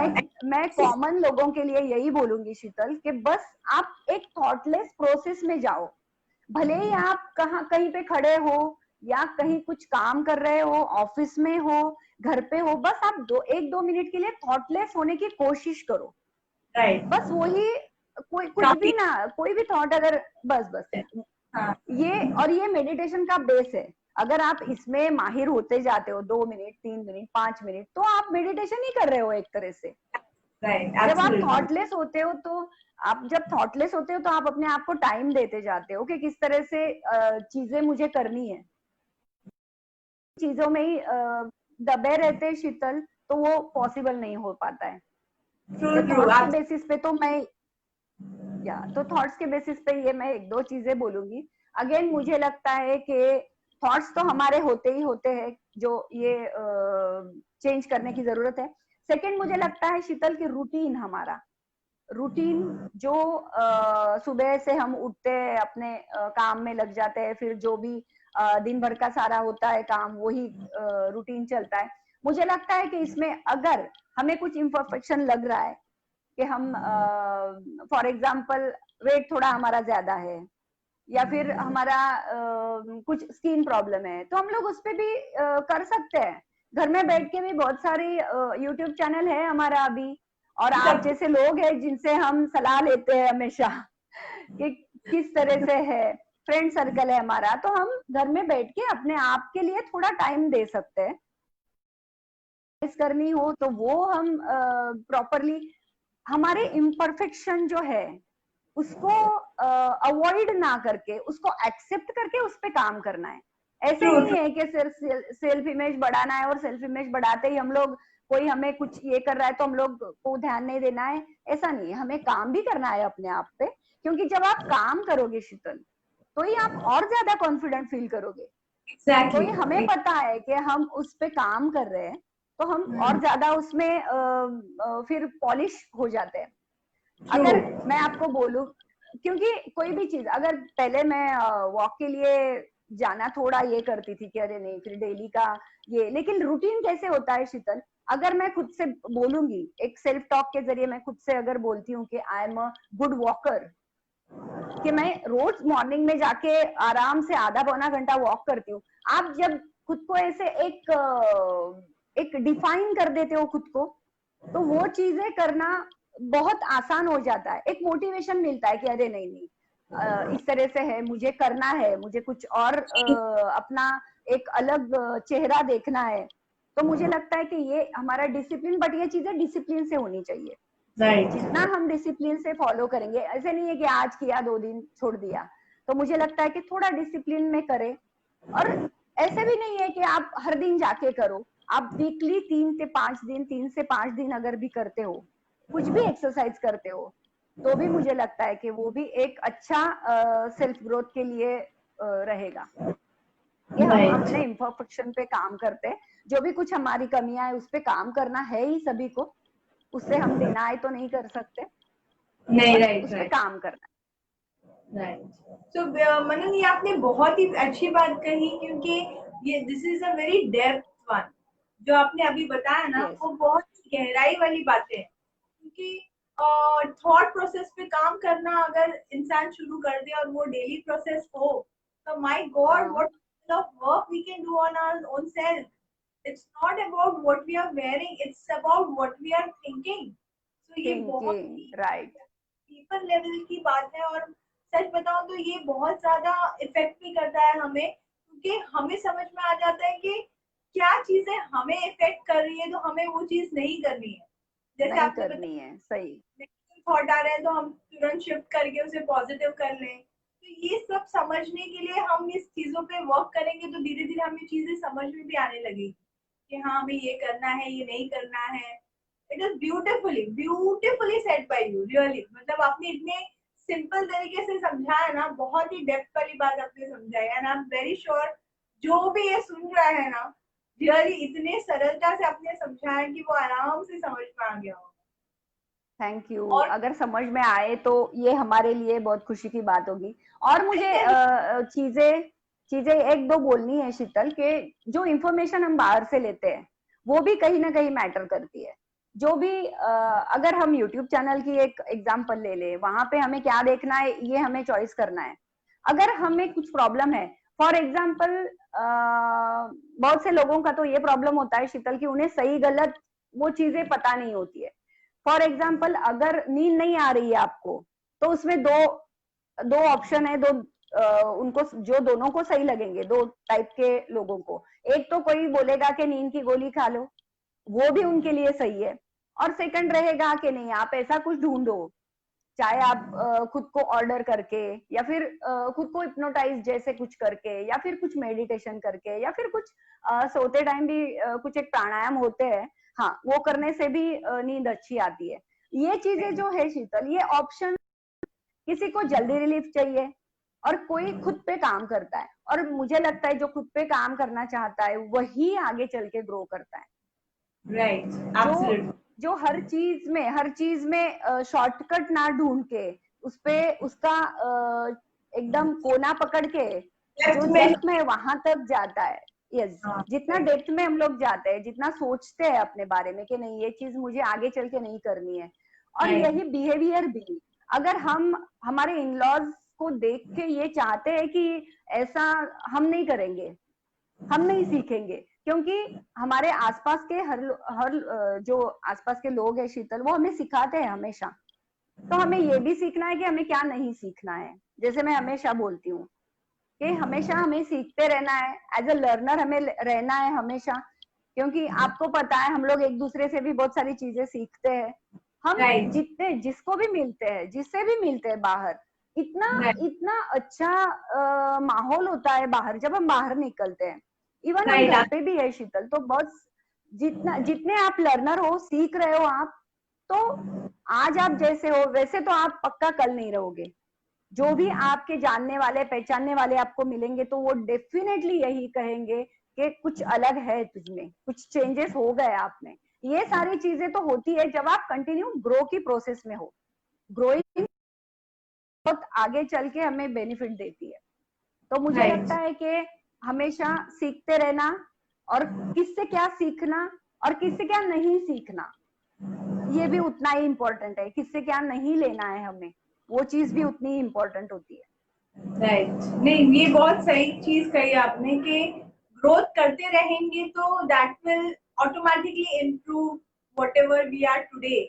मैं कॉमन लोगों के लिए यही बोलूंगी शीतल, कि बस आप एक थॉटलेस प्रोसेस में जाओ। भले ही आप कहीं पे खड़े हो, या कहीं कुछ काम कर रहे हो, ऑफिस में हो, घर पे हो, बस आप 1-2 मिनट के लिए थॉटलेस होने की कोशिश करो। राइट। बस वही, कोई कुछ भी काफी। ना, कोई भी थॉट अगर, बस हाँ। ये मेडिटेशन का बेस है। अगर आप इसमें माहिर होते जाते हो 2 मिनट, 3 मिनट, 5 मिनट, तो आप मेडिटेशन ही कर रहे हो एक तरह से। राइट, जब आप एब्सोल्युटली। थॉटलेस होते हो तो आप अपने आप को टाइम देते जाते हो कि किस तरह से चीजें मुझे करनी है। चीजों में ही दबे रहते हैं शीतल, तो वो पॉसिबल नहीं हो पाता है। ट्रू ये ट्रू, थॉट्स के आप। बेसिस पे तो मैं, या तो थॉट्स के बेसिस पे ये मैं एक दो चीजें बोलूंगी। अगेन मुझे लगता है कि थॉट्स तो हमारे होते ही होते हैं, जो ये चेंज करने की जरूरत है। सेकंड, मुझे लगता है शीतल की रूटीन, हमारा रूटीन जो सुबह से हम उठते हैं, अपने काम में लग जाते हैं, फिर जो भी दिन भर का सारा होता है काम, वही रूटीन चलता है। मुझे लगता है कि इसमें अगर हमें कुछ इम्परफेक्शन लग रहा है, कि हम फॉर एग्जाम्पल वेट थोड़ा हमारा ज्यादा है, या फिर हमारा कुछ स्किन प्रॉब्लम है, तो हम लोग उस पर भी कर सकते हैं। घर में बैठ के भी बहुत सारी यूट्यूब चैनल है हमारा अभी, और आप सब। जैसे लोग हैं जिनसे हम सलाह लेते हैं हमेशा कि किस तरह से है, फ्रेंड सर्कल है हमारा, तो हम घर में बैठ के अपने आप के लिए थोड़ा टाइम दे सकते हैं। करनी हो तो वो हम प्रॉपरली, हमारे इम्परफेक्शन जो है उसको अवॉइड ना करके, उसको एक्सेप्ट करके उस पे काम करना है। ऐसे ट्रू नहीं ट्रू। है कि सिर्फ सेल्फ इमेज बढ़ाना है, और सेल्फ इमेज बढ़ाते ही हम लोग, कोई हमें कुछ ये कर रहा है तो हम लोग को ध्यान नहीं देना है, ऐसा नहीं है। हमें काम भी करना है अपने आप पे, क्योंकि जब आप काम करोगे शीतल, तो ही आप और ज्यादा कॉन्फिडेंट फील करोगे। तो ये हमें एग्जैक्टली। पता है कि हम उस पे काम कर रहे हैं, तो हम और ज्यादा उसमें फिर पॉलिश हो जाते हैं। ट्रू। अगर मैं आपको बोलूं, क्योंकि कोई भी चीज, अगर पहले मैं वॉक के लिए जाना थोड़ा ये करती थी कि अरे नहीं, फिर डेली का ये, लेकिन रूटीन कैसे होता है शीतल, अगर मैं खुद से बोलूंगी, एक सेल्फ टॉक के जरिए मैं खुद से अगर बोलती हूँ कि I am a good walker, कि मैं रोज मॉर्निंग में जाके आराम से आधा पौना घंटा वॉक करती हूँ। आप जब खुद को ऐसे एक डिफाइन कर देते हो खुद को, तो वो चीजें करना बहुत आसान हो जाता है। एक मोटिवेशन मिलता है कि अरे नहीं नहीं, इस तरह से है, मुझे करना है, मुझे कुछ और अपना एक अलग चेहरा देखना है। तो मुझे लगता है कि ये हमारा डिसिप्लिन, बट ये चीजें डिसिप्लिन से होनी चाहिए। राइट। जितना हम डिसिप्लिन से फॉलो करेंगे, ऐसे नहीं है कि आज किया 2 दिन छोड़ दिया, तो मुझे लगता है कि थोड़ा डिसिप्लिन में करें। और ऐसे भी नहीं है कि आप हर दिन जाके करो, आप वीकली 3 से 5 दिन अगर भी करते हो, कुछ भी एक्सरसाइज करते हो, तो भी मुझे लगता है कि वो भी एक अच्छा सेल्फ ग्रोथ के लिए रहेगा। कि हम अपने इम्परफेक्शन पे काम करते हैं, जो भी कुछ हमारी कमियां है उस पे काम करना है ही सभी को, उससे हम डिनाई तो नहीं कर सकते, नहीं, बस राइट उस पे राइट काम करना राइट। सो मनन, ये आपने बहुत ही अच्छी बात कही, क्योंकि ये this is a very depth one जो आपने अभी बताया ना, है। यस, वो बहुत गहराई वाली बातें हैं। क्योंकि थॉट प्रोसेस पे काम करना अगर इंसान शुरू कर दे और वो डेली प्रोसेस हो, तो माय गॉड, हाँ, what of work we can do on our own self. It's not about what we are wearing, it's about what we are thinking. तो ये बहुत थिंकिंग राइट। डीपर लेवल की बात है। और सच बताऊं तो ये बहुत ज्यादा इफेक्ट भी करता है हमें, क्योंकि हमें समझ में आ जाता है कि क्या चीजें हमें इफेक्ट कर रही है, तो हमें वो चीज नहीं करनी है। जैसे नहीं आपने करनी बताया, है, सही। नेगेटिव थॉट आ रहे हैं तो हम तुरंत शिफ्ट करके उसे पॉजिटिव कर लें। तो ये सब समझने के लिए हम इस चीजों पे वर्क करेंगे, तो धीरे धीरे हमें चीजें समझ में भी आने लगेगी कि हाँ, हमें ये करना है, ये नहीं करना है। It is beautifully beautifully said bye you, really. मतलब आपने इतने सिंपल तरीके से समझाया ना, बहुत ही डेप्थ वाली बात आपने समझाई, and I am very sure जो भी ये सुन रहा है ना, रियली इतने सरलता से आपने समझाया कि वो आराम से समझ में आ गया होगा। Thank you. और अगर समझ में आए तो ये हमारे लिए बहुत खुशी की बात होगी। और मुझे चीजें चीजें एक दो बोलनी है शीतल, के जो इंफॉर्मेशन हम बाहर से लेते हैं वो भी कहीं ना कहीं मैटर करती है। जो भी अगर हम यूट्यूब चैनल की एक एग्जांपल ले ले, वहां पे हमें क्या देखना है ये हमें चॉइस करना है। अगर हमें कुछ प्रॉब्लम है, फॉर एग्जाम्पल बहुत से लोगों का तो ये प्रॉब्लम होता है शीतल की उन्हें सही गलत वो चीजें पता नहीं होती है। फॉर एग्जाम्पल अगर नींद नहीं आ रही है आपको, तो उसमें दो दो ऑप्शन है, दो उनको जो दोनों को सही लगेंगे, दो टाइप के लोगों को। एक तो कोई बोलेगा कि नींद की गोली खा लो, वो भी उनके लिए सही है। और सेकंड रहेगा कि नहीं, आप ऐसा कुछ ढूंढो, चाहे आप खुद को ऑर्डर करके, या फिर खुद को हिप्नोटाइज जैसे कुछ करके, या फिर कुछ मेडिटेशन करके, या फिर कुछ सोते टाइम भी कुछ एक प्राणायाम होते हैं, हाँ वो करने से भी नींद अच्छी आती है। ये चीजें जो है शीतल, ये ऑप्शन, किसी को जल्दी रिलीफ चाहिए और कोई खुद पे काम करता है, और मुझे लगता है जो खुद पे काम करना चाहता है वही आगे चल के ग्रो करता है। राइट, जो एब्सोल्युटली। जो हर चीज में शॉर्टकट ना ढूंढ के, उस पे उसका एकदम कोना पकड़ के, जो डेप्थ में। डेप्थ में वहां तक जाता है। यस, हाँ, जितना राइट डेप्थ में हम लोग जाते हैं, जितना सोचते हैं अपने बारे में कि नहीं ये चीज मुझे आगे चल के नहीं करनी है। और राइट यही बिहेवियर भी, अगर हम हमारे इन लॉज को देख के ये चाहते हैं कि ऐसा हम नहीं करेंगे, हम नहीं सीखेंगे, क्योंकि हमारे आसपास के हर जो आसपास के लोग हैं शीतल, वो हमें सिखाते हैं हमेशा। तो हमें ये भी सीखना है कि हमें क्या नहीं सीखना है। जैसे मैं हमेशा बोलती हूँ कि हमेशा हमें सीखते रहना है, एज अ लर्नर हमें रहना है हमेशा। क्योंकि आपको पता है हम लोग एक दूसरे से भी बहुत सारी चीजें सीखते हैं। हम राइट जितने जिसको भी मिलते हैं, जिससे भी मिलते हैं बाहर, इतना राइट इतना अच्छा माहौल होता है बाहर जब हम बाहर निकलते हैं। इवन हम घर राइट। पे भी है शीतल, तो बहुत जितना जितने आप लर्नर हो, सीख रहे हो आप, तो आज आप जैसे हो वैसे तो आप पक्का कल नहीं रहोगे। जो भी आपके जानने वाले पहचानने वाले आपको मिलेंगे, तो वो डेफिनेटली यही कहेंगे कि कुछ अलग है तुझमें, कुछ चेंजेस हो गए आप में। ये सारी चीजें तो होती है जब आप कंटिन्यू ग्रो की प्रोसेस में हो। ग्रोइंग बहुत आगे चल के हमें बेनिफिट देती है। तो मुझे लगता है कि हमेशा सीखते रहना, और किससे क्या सीखना और किससे क्या नहीं सीखना, ये भी उतना ही इम्पोर्टेंट है। किससे क्या नहीं लेना है हमें, वो चीज भी उतनी ही इम्पोर्टेंट होती है। राइट। नहीं, ये बहुत सही चीज कही आपने कि ग्रोथ करते रहेंगे तो that will automatically improve whatever we are today.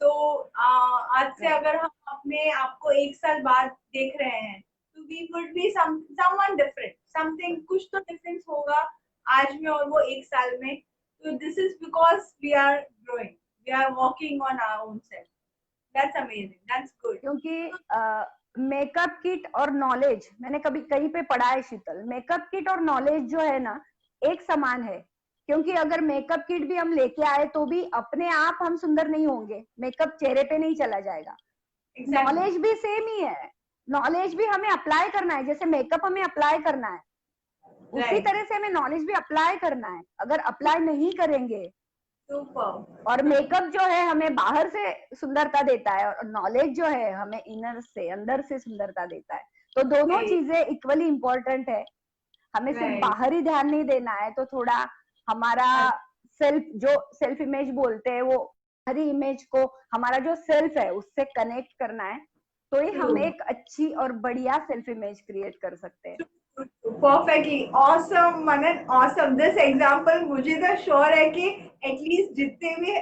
So आज से राइट, अगर हम अपने आप को एक साल बाद देख रहे हैं, तो we would be someone different, something, कुछ तो डिफरेंस होगा आज में और वो एक साल में। तो this is because we are growing, we are working on our own self. That's amazing, that's good. क्योंकि मेकअप किट और नॉलेज, मैंने कभी कहीं पे पढ़ा है शीतल, मेकअप किट और नॉलेज जो है ना एक समान है। क्योंकि अगर मेकअप किट भी हम लेके आए तो भी अपने आप हम सुंदर नहीं होंगे, मेकअप चेहरे पे नहीं चला जाएगा। एग्जैक्टली। नॉलेज भी सेम ही है, नॉलेज भी हमें अप्लाई करना है, जैसे मेकअप हमें अप्लाई करना है उसी राइट। तरह से हमें नॉलेज भी अप्लाई करना है। अगर अप्लाई नहीं करेंगे, सुपर। और मेकअप जो है हमें बाहर से सुंदरता देता है और नॉलेज जो है हमें इनर से, अंदर से सुंदरता देता है। तो दोनों राइट। चीजें इक्वली इम्पोर्टेंट है। हमें सिर्फ राइट। बाहरी ध्यान नहीं देना है, तो थोड़ा हमारा सेल्फ, जो सेल्फ इमेज बोलते हैं, वो बाहरी इमेज को हमारा जो सेल्फ है उससे कनेक्ट करना है, तो ही ट्रू। हम एक अच्छी और बढ़िया सेल्फ इमेज क्रिएट कर सकते हैं। Perfectly awesome Manan, awesome this example. मुझे तो श्योर है कि एटलीस्ट जितने भी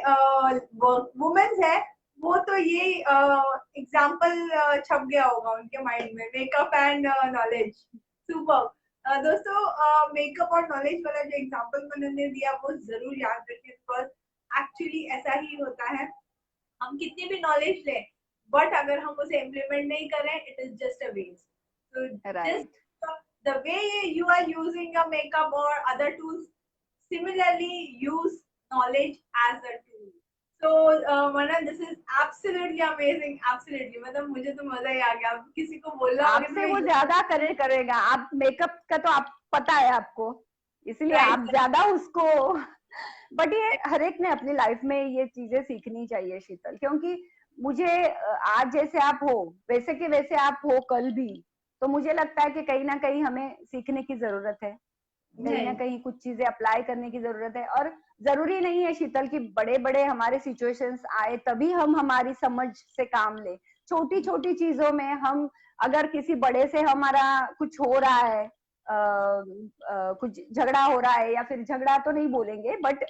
वुमेन्स है वो तो ये एग्जांपल छप गया होगा उनके माइंड में, मेकअप एंड नॉलेज। सुपर। दोस्तों मेकअप और नॉलेज वाला जो एग्जांपल मनन ने दिया वो जरूर याद रखिए, बिकॉज एक्चुअली ऐसा ही होता है। हम कितनी भी नॉलेज लें बट अगर हम उसे इम्प्लीमेंट नहीं करें it is just a waste. तो right. Just the way you are using a makeup or other tools, similarly use knowledge as a tool. So Manan, this is absolutely amazing, absolutely, मतलब मुझे तो मजा ही आ गया। अब किसी को बोलना होगा तो आपसे वो ज्यादा करेगा, आप मेकअप का तो आप पता है आपको, इसलिए राइट। आप ज्यादा उसको बट ये हर एक ने अपनी लाइफ में ये चीजें सीखनी चाहिए शीतल, क्योंकि मुझे आज जैसे आप हो वैसे के वैसे आप हो कल भी, तो मुझे लगता है कि कहीं ना कहीं हमें सीखने की जरूरत है, कहीं ना नहीं। कहीं कुछ चीजें अप्लाई करने की जरूरत है। और जरूरी नहीं है शीतल कि बड़े बड़े हमारे सिचुएशंस आए तभी हम हमारी समझ से काम ले। छोटी छोटी चीजों में हम, अगर किसी बड़े से हमारा कुछ हो रहा है, कुछ झगड़ा हो रहा है, या फिर झगड़ा तो नहीं बोलेंगे बट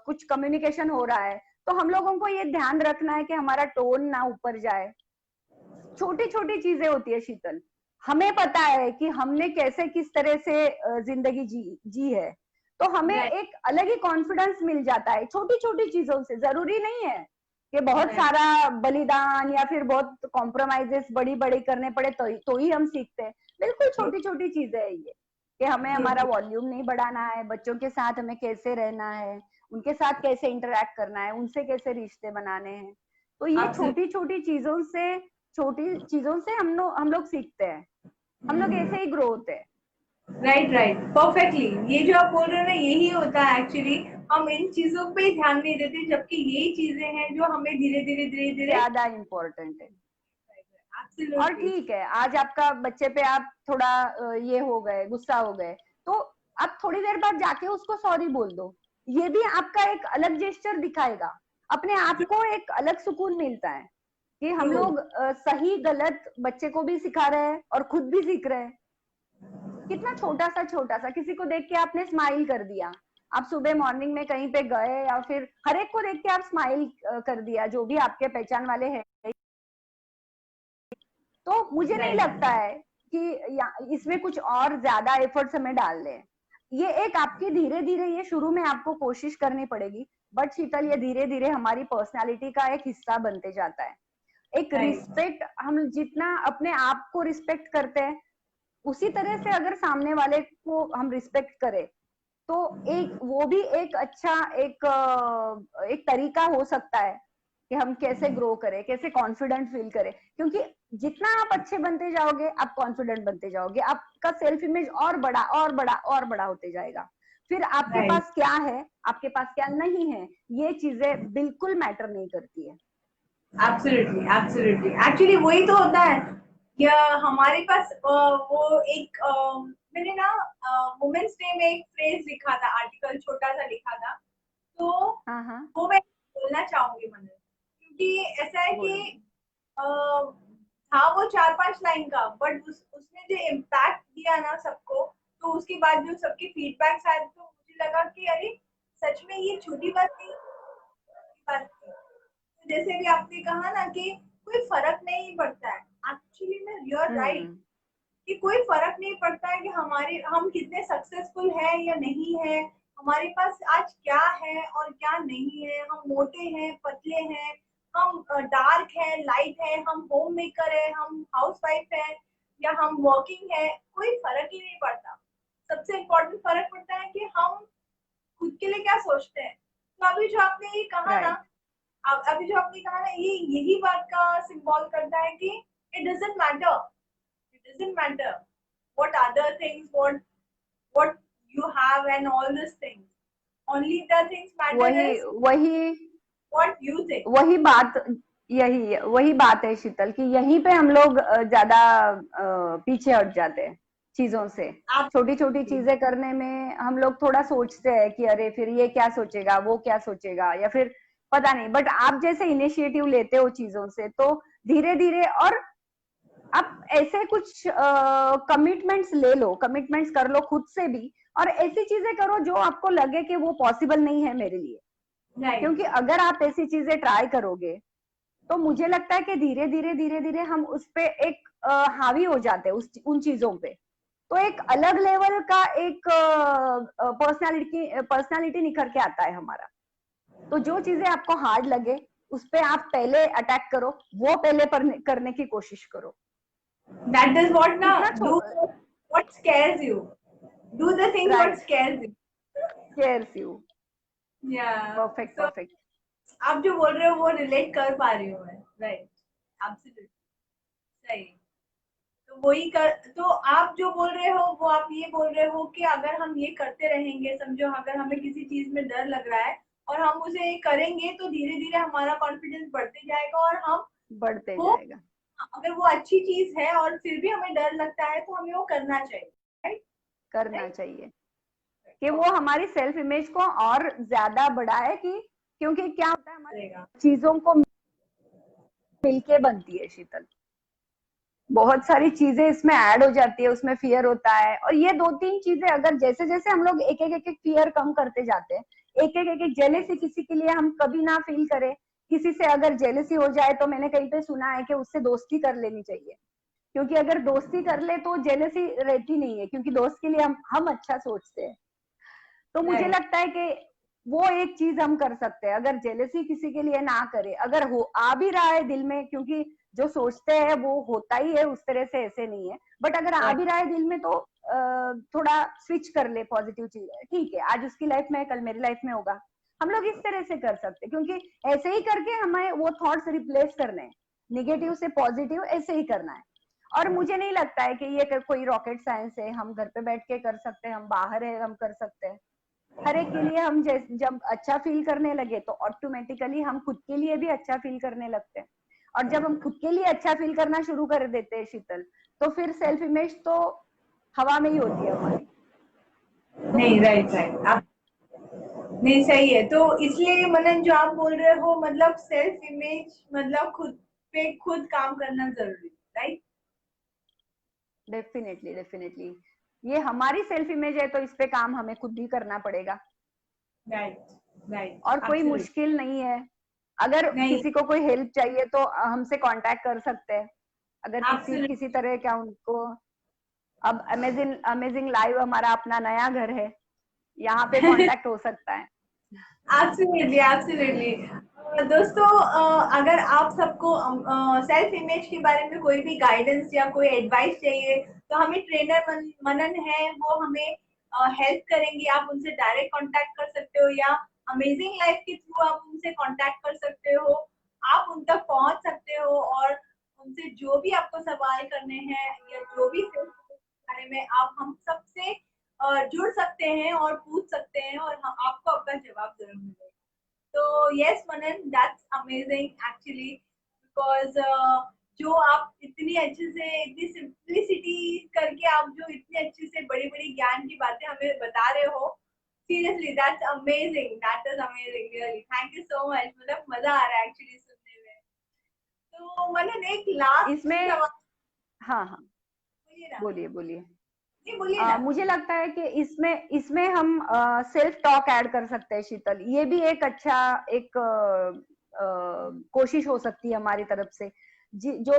कुछ कम्युनिकेशन हो रहा है, तो हम लोगों को ये ध्यान रखना है कि हमारा टोन ना ऊपर जाए। छोटी छोटी चीजें होती है शीतल, हमें पता है कि हमने कैसे किस तरह से जिंदगी जी है, तो हमें राइट। एक अलग ही कॉन्फिडेंस मिल जाता है छोटी छोटी चीजों से। जरूरी नहीं है कि बहुत राइट। सारा बलिदान या फिर बहुत कॉम्प्रोमाइजेस बड़ी बड़ी करने पड़े तो ही हम सीखते हैं। बिल्कुल ट्रू। छोटी छोटी चीजें है ये, कि हमें ट्रू। हमारा वॉल्यूम नहीं बढ़ाना है, बच्चों के साथ हमें कैसे रहना है, उनके साथ कैसे इंटरेक्ट करना है, उनसे कैसे रिश्ते बनाने हैं। तो ये छोटी छोटी चीजों से, छोटी चीजों से हम लोग सीखते हैं, हम लोग ऐसे ही ग्रो होते हैं। राइट। राइट। परफेक्टली, ये जो आप बोल रहे हो ना यही होता है एक्चुअली। हम इन चीजों पे ध्यान नहीं देते जबकि यही चीजें हैं जो हमें धीरे धीरे धीरे धीरे। ज्यादा इम्पोर्टेंट है। और एब्सोल्युटली। ठीक है, आज आपका बच्चे पे आप थोड़ा ये हो गए, गुस्सा हो गए, तो आप थोड़ी देर बाद जाके उसको सॉरी बोल दो, ये भी आपका एक अलग जेस्चर दिखाएगा। अपने आप को एक अलग सुकून मिलता है कि हम ट्रू। लोग सही गलत बच्चे को भी सिखा रहे हैं और खुद भी सीख रहे हैं। कितना छोटा सा किसी को देख के आपने स्माइल कर दिया, आप सुबह मॉर्निंग में कहीं पे गए या फिर हर एक को देख के आप स्माइल कर दिया, जो भी आपके पहचान वाले हैं, तो मुझे नहीं राइट। लगता है कि इसमें कुछ और ज्यादा एफर्ट्स हमें डालने हैं। ये एक आपकी धीरे धीरे, ये शुरू में आपको कोशिश करनी पड़ेगी, बट शीतल ये धीरे धीरे हमारी पर्सनालिटी का एक हिस्सा बनते जाता है। एक राइट। रिस्पेक्ट, हम जितना अपने आप को रिस्पेक्ट करते हैं उसी तरह से अगर सामने वाले को हम रिस्पेक्ट करें, तो एक वो भी एक अच्छा एक तरीका हो सकता है कि हम कैसे ग्रो करें, कैसे कॉन्फिडेंट फील करें। क्योंकि जितना आप अच्छे बनते जाओगे आप कॉन्फिडेंट बनते जाओगे, आपका सेल्फ इमेज और बड़ा और बड़ा और बड़ा होते जाएगा। फिर आपके राइट। पास क्या है, आपके पास क्या नहीं है, ये चीजें बिल्कुल मैटर नहीं करती है। एब्सोल्युटली। एब्सोल्युटली, एक्चुअली वही तो होता है कि हमारे पास वो एक मैंने ना वुमेन्स डे में एक फ्रेज लिखा था, आर्टिकल छोटा सा लिखा था। तो हाँ हाँ, वो मैं बोलना चाहूंगी मनन, क्योंकि ऐसा है कि बोलो। अ, था वो 4-5 लाइन का बट उसने जो इम्पैक्ट दिया ना सबको, तो उसके बाद जो सबके फीडबैक्स आए तो मुझे लगा कि अरे सच में ये छोटी बात नहीं, बड़ी बात थी। तो जैसे भी आपने कहा ना कि कोई फर्क नहीं पड़ता है, एक्चुअली में यू आर राइट, हम्म। कि कोई फर्क नहीं पड़ता है कि हमारे हम कितने सक्सेसफुल हैं या नहीं है, हमारे पास आज क्या है और क्या नहीं है, हम मोटे हैं पतले हैं, हम डार्क है, लाइट है, हम होम मेकर है, हम हाउस वाइफ है, या हम वर्किंग है, कोई फर्क ही नहीं पड़ता। सबसे इम्पोर्टेंट फर्क पड़ता है कि हम खुद के लिए क्या सोचते हैं। तो अभी जो आपने ये कहा ना, राइट। अभी जो आपने कहा ना, ये यही बात का सिंबल करता है कि it doesn't matter, it doesn't matter what other things, what you have and all these things. Only the things matter वही is वही what you think. वही बात वही बात है शीतल, कि यहीं पे हम लोग ज्यादा पीछे हट जाते हैं चीजों से। आप छोटी छोटी चीजें करने में हम लोग थोड़ा सोचते हैं कि अरे फिर ये क्या सोचेगा, वो क्या सोचेगा, या फिर पता नहीं। बट आप जैसे इनिशिएटिव लेते हो चीजों से, तो धीरे धीरे, और आप ऐसे कुछ कमिटमेंट्स ले लो, कमिटमेंट्स कर लो खुद से भी, और ऐसी चीजें करो जो आपको लगे कि वो पॉसिबल नहीं है मेरे लिए। राइट, क्योंकि अगर आप ऐसी चीजें ट्राई करोगे, तो मुझे लगता है कि धीरे धीरे हम उस पे एक हावी हो जाते हैं उन चीजों पे। तो एक अलग लेवल का एक पर्सनालिटी निखर के आता है हमारा। तो जो चीजें आपको हार्ड लगे, उस पे आप पहले अटैक करो, वो पहले करने की कोशिश करो। that is what ना, कितना do what scares you, do the things what right, scares you. Cares you. Yeah, perfect so perfect. आप जो बोल रहे हो वो रिलेट कर पा रही हूँ मैं। राइट, एब्सोल्युटली सही। तो वही कर, तो आप जो बोल रहे हो वो आप ये बोल रहे हो कि अगर हम ये करते रहेंगे, समझो अगर हमें किसी चीज में डर लग रहा है और हम उसे करेंगे, तो धीरे धीरे हमारा कॉन्फिडेंस बढ़ते जाएगा, और हम बढ़ते वो, जाएगा। अगर वो अच्छी चीज है और फिर भी हमें डर लगता है, तो हमें वो करना चाहिए। राइट, करना राइट, चाहिए कि वो हमारी सेल्फ इमेज को और ज्यादा बढ़ाए। कि क्योंकि क्या होता है, रहेगा। हमारी चीजों को मिलके बनती है शीतल। बहुत सारी चीजें इसमें ऐड हो जाती है, उसमें फियर होता है, और ये दो तीन चीजें अगर जैसे जैसे हम लोग एक एक फियर कम करते जाते हैं, एक एक जेलेसी किसी के लिए हम कभी ना फील करें। किसी से अगर जेलेसी हो जाए, तो मैंने कहीं पे सुना है कि उससे दोस्ती कर लेनी चाहिए। क्योंकि अगर दोस्ती कर ले तो जेलेसी रहती नहीं है, क्योंकि दोस्त के लिए हम अच्छा सोचते हैं। तो मुझे राइट, लगता है कि वो एक चीज हम कर सकते हैं, अगर जेलेसी किसी के लिए ना करे, अगर हो आ भी रहा है दिल में, क्योंकि जो सोचते हैं वो होता ही है उस तरह से, ऐसे नहीं है। बट अगर आ भी रहा है दिल में, तो थोड़ा स्विच कर ले पॉजिटिव चीज। ठीक है, आज उसकी लाइफ में, कल मेरी लाइफ में होगा। हम लोग इस तरह से कर सकते हैं, क्योंकि ऐसे ही करके हमें वो थॉट्स रिप्लेस करने हैं, निगेटिव से पॉजिटिव ऐसे ही करना है। और मुझे नहीं लगता है कि ये कोई रॉकेट साइंस है, हम घर पे बैठ के कर सकते हैं, हम बाहर है हम कर सकते हैं। हर एक के लिए हम जब अच्छा फील करने लगे, तो ऑटोमेटिकली हम खुद के लिए भी अच्छा फील करने लगते हैं। और जब हम खुद के लिए अच्छा फील करना शुरू कर देते हैं शीतल, तो फिर सेल्फ इमेज तो हवा में ही होती है हमारी। तो नहीं, राइट, राइट, आप नहीं सही है। तो इसलिए मनन, जो आप बोल रहे हो, मतलब सेल्फ इमेज मतलब खुद पे खुद काम करना जरूरी, राइट। डेफिनेटली डेफिनेटली, ये हमारी सेल्फ इमेज है, तो इस पे काम हमें खुद ही करना पड़ेगा। राइट, राइट, और कोई एब्सोल्युटली। मुश्किल नहीं है। अगर नहीं, किसी को कोई हेल्प चाहिए, तो हमसे कांटेक्ट कर सकते हैं। अगर किसी एब्सोल्युटली। किसी तरह का उनको, अब अमेजिंग अमेजिंग लाइव हमारा अपना नया घर है, यहाँ पे कांटेक्ट हो सकता है। Absolutely, absolutely. दोस्तों, अगर आप सबको सेल्फ इमेज के बारे में कोई भी गाइडेंस या कोई एडवाइस चाहिए, तो हमें ट्रेनर मनन है, वो हमें हेल्प करेंगे। आप उनसे डायरेक्ट कांटेक्ट कर सकते हो, या अमेजिंग लाइफ के थ्रू आप उनसे कांटेक्ट कर सकते हो। आप उन तक पहुंच सकते हो, और उनसे जो भी आपको सवाल करने हैं, या जो भी सेल्फ के बारे में, आप हम सबसे जुड़ सकते हैं और पूछ सकते हैं, और हम आपको आपका जवाब जरूर मिलेगा। तो yes Manan, that's amazing actually, because जो आप इतनी अच्छे से, इतनी सिंप्लिसिटी करके आप जो इतनी अच्छे से बड़ी बड़ी ज्ञान की बातें हमें बता रहे हो, seriously that's amazing, that is amazing, really thank you so much. मतलब मजा आ रहा है एक्चुअली सुनने में। तो मनन, एक लास्ट इसमें, सवाल, हाँ हाँ, बोलिए ना, बोलिए बोलिए। नहीं बोलिए ना। मुझे लगता है कि इसमें इसमें हम सेल्फ टॉक ऐड कर सकते हैं शीतल। ये भी एक अच्छा एक कोशिश हो सकती है हमारी तरफ से। जो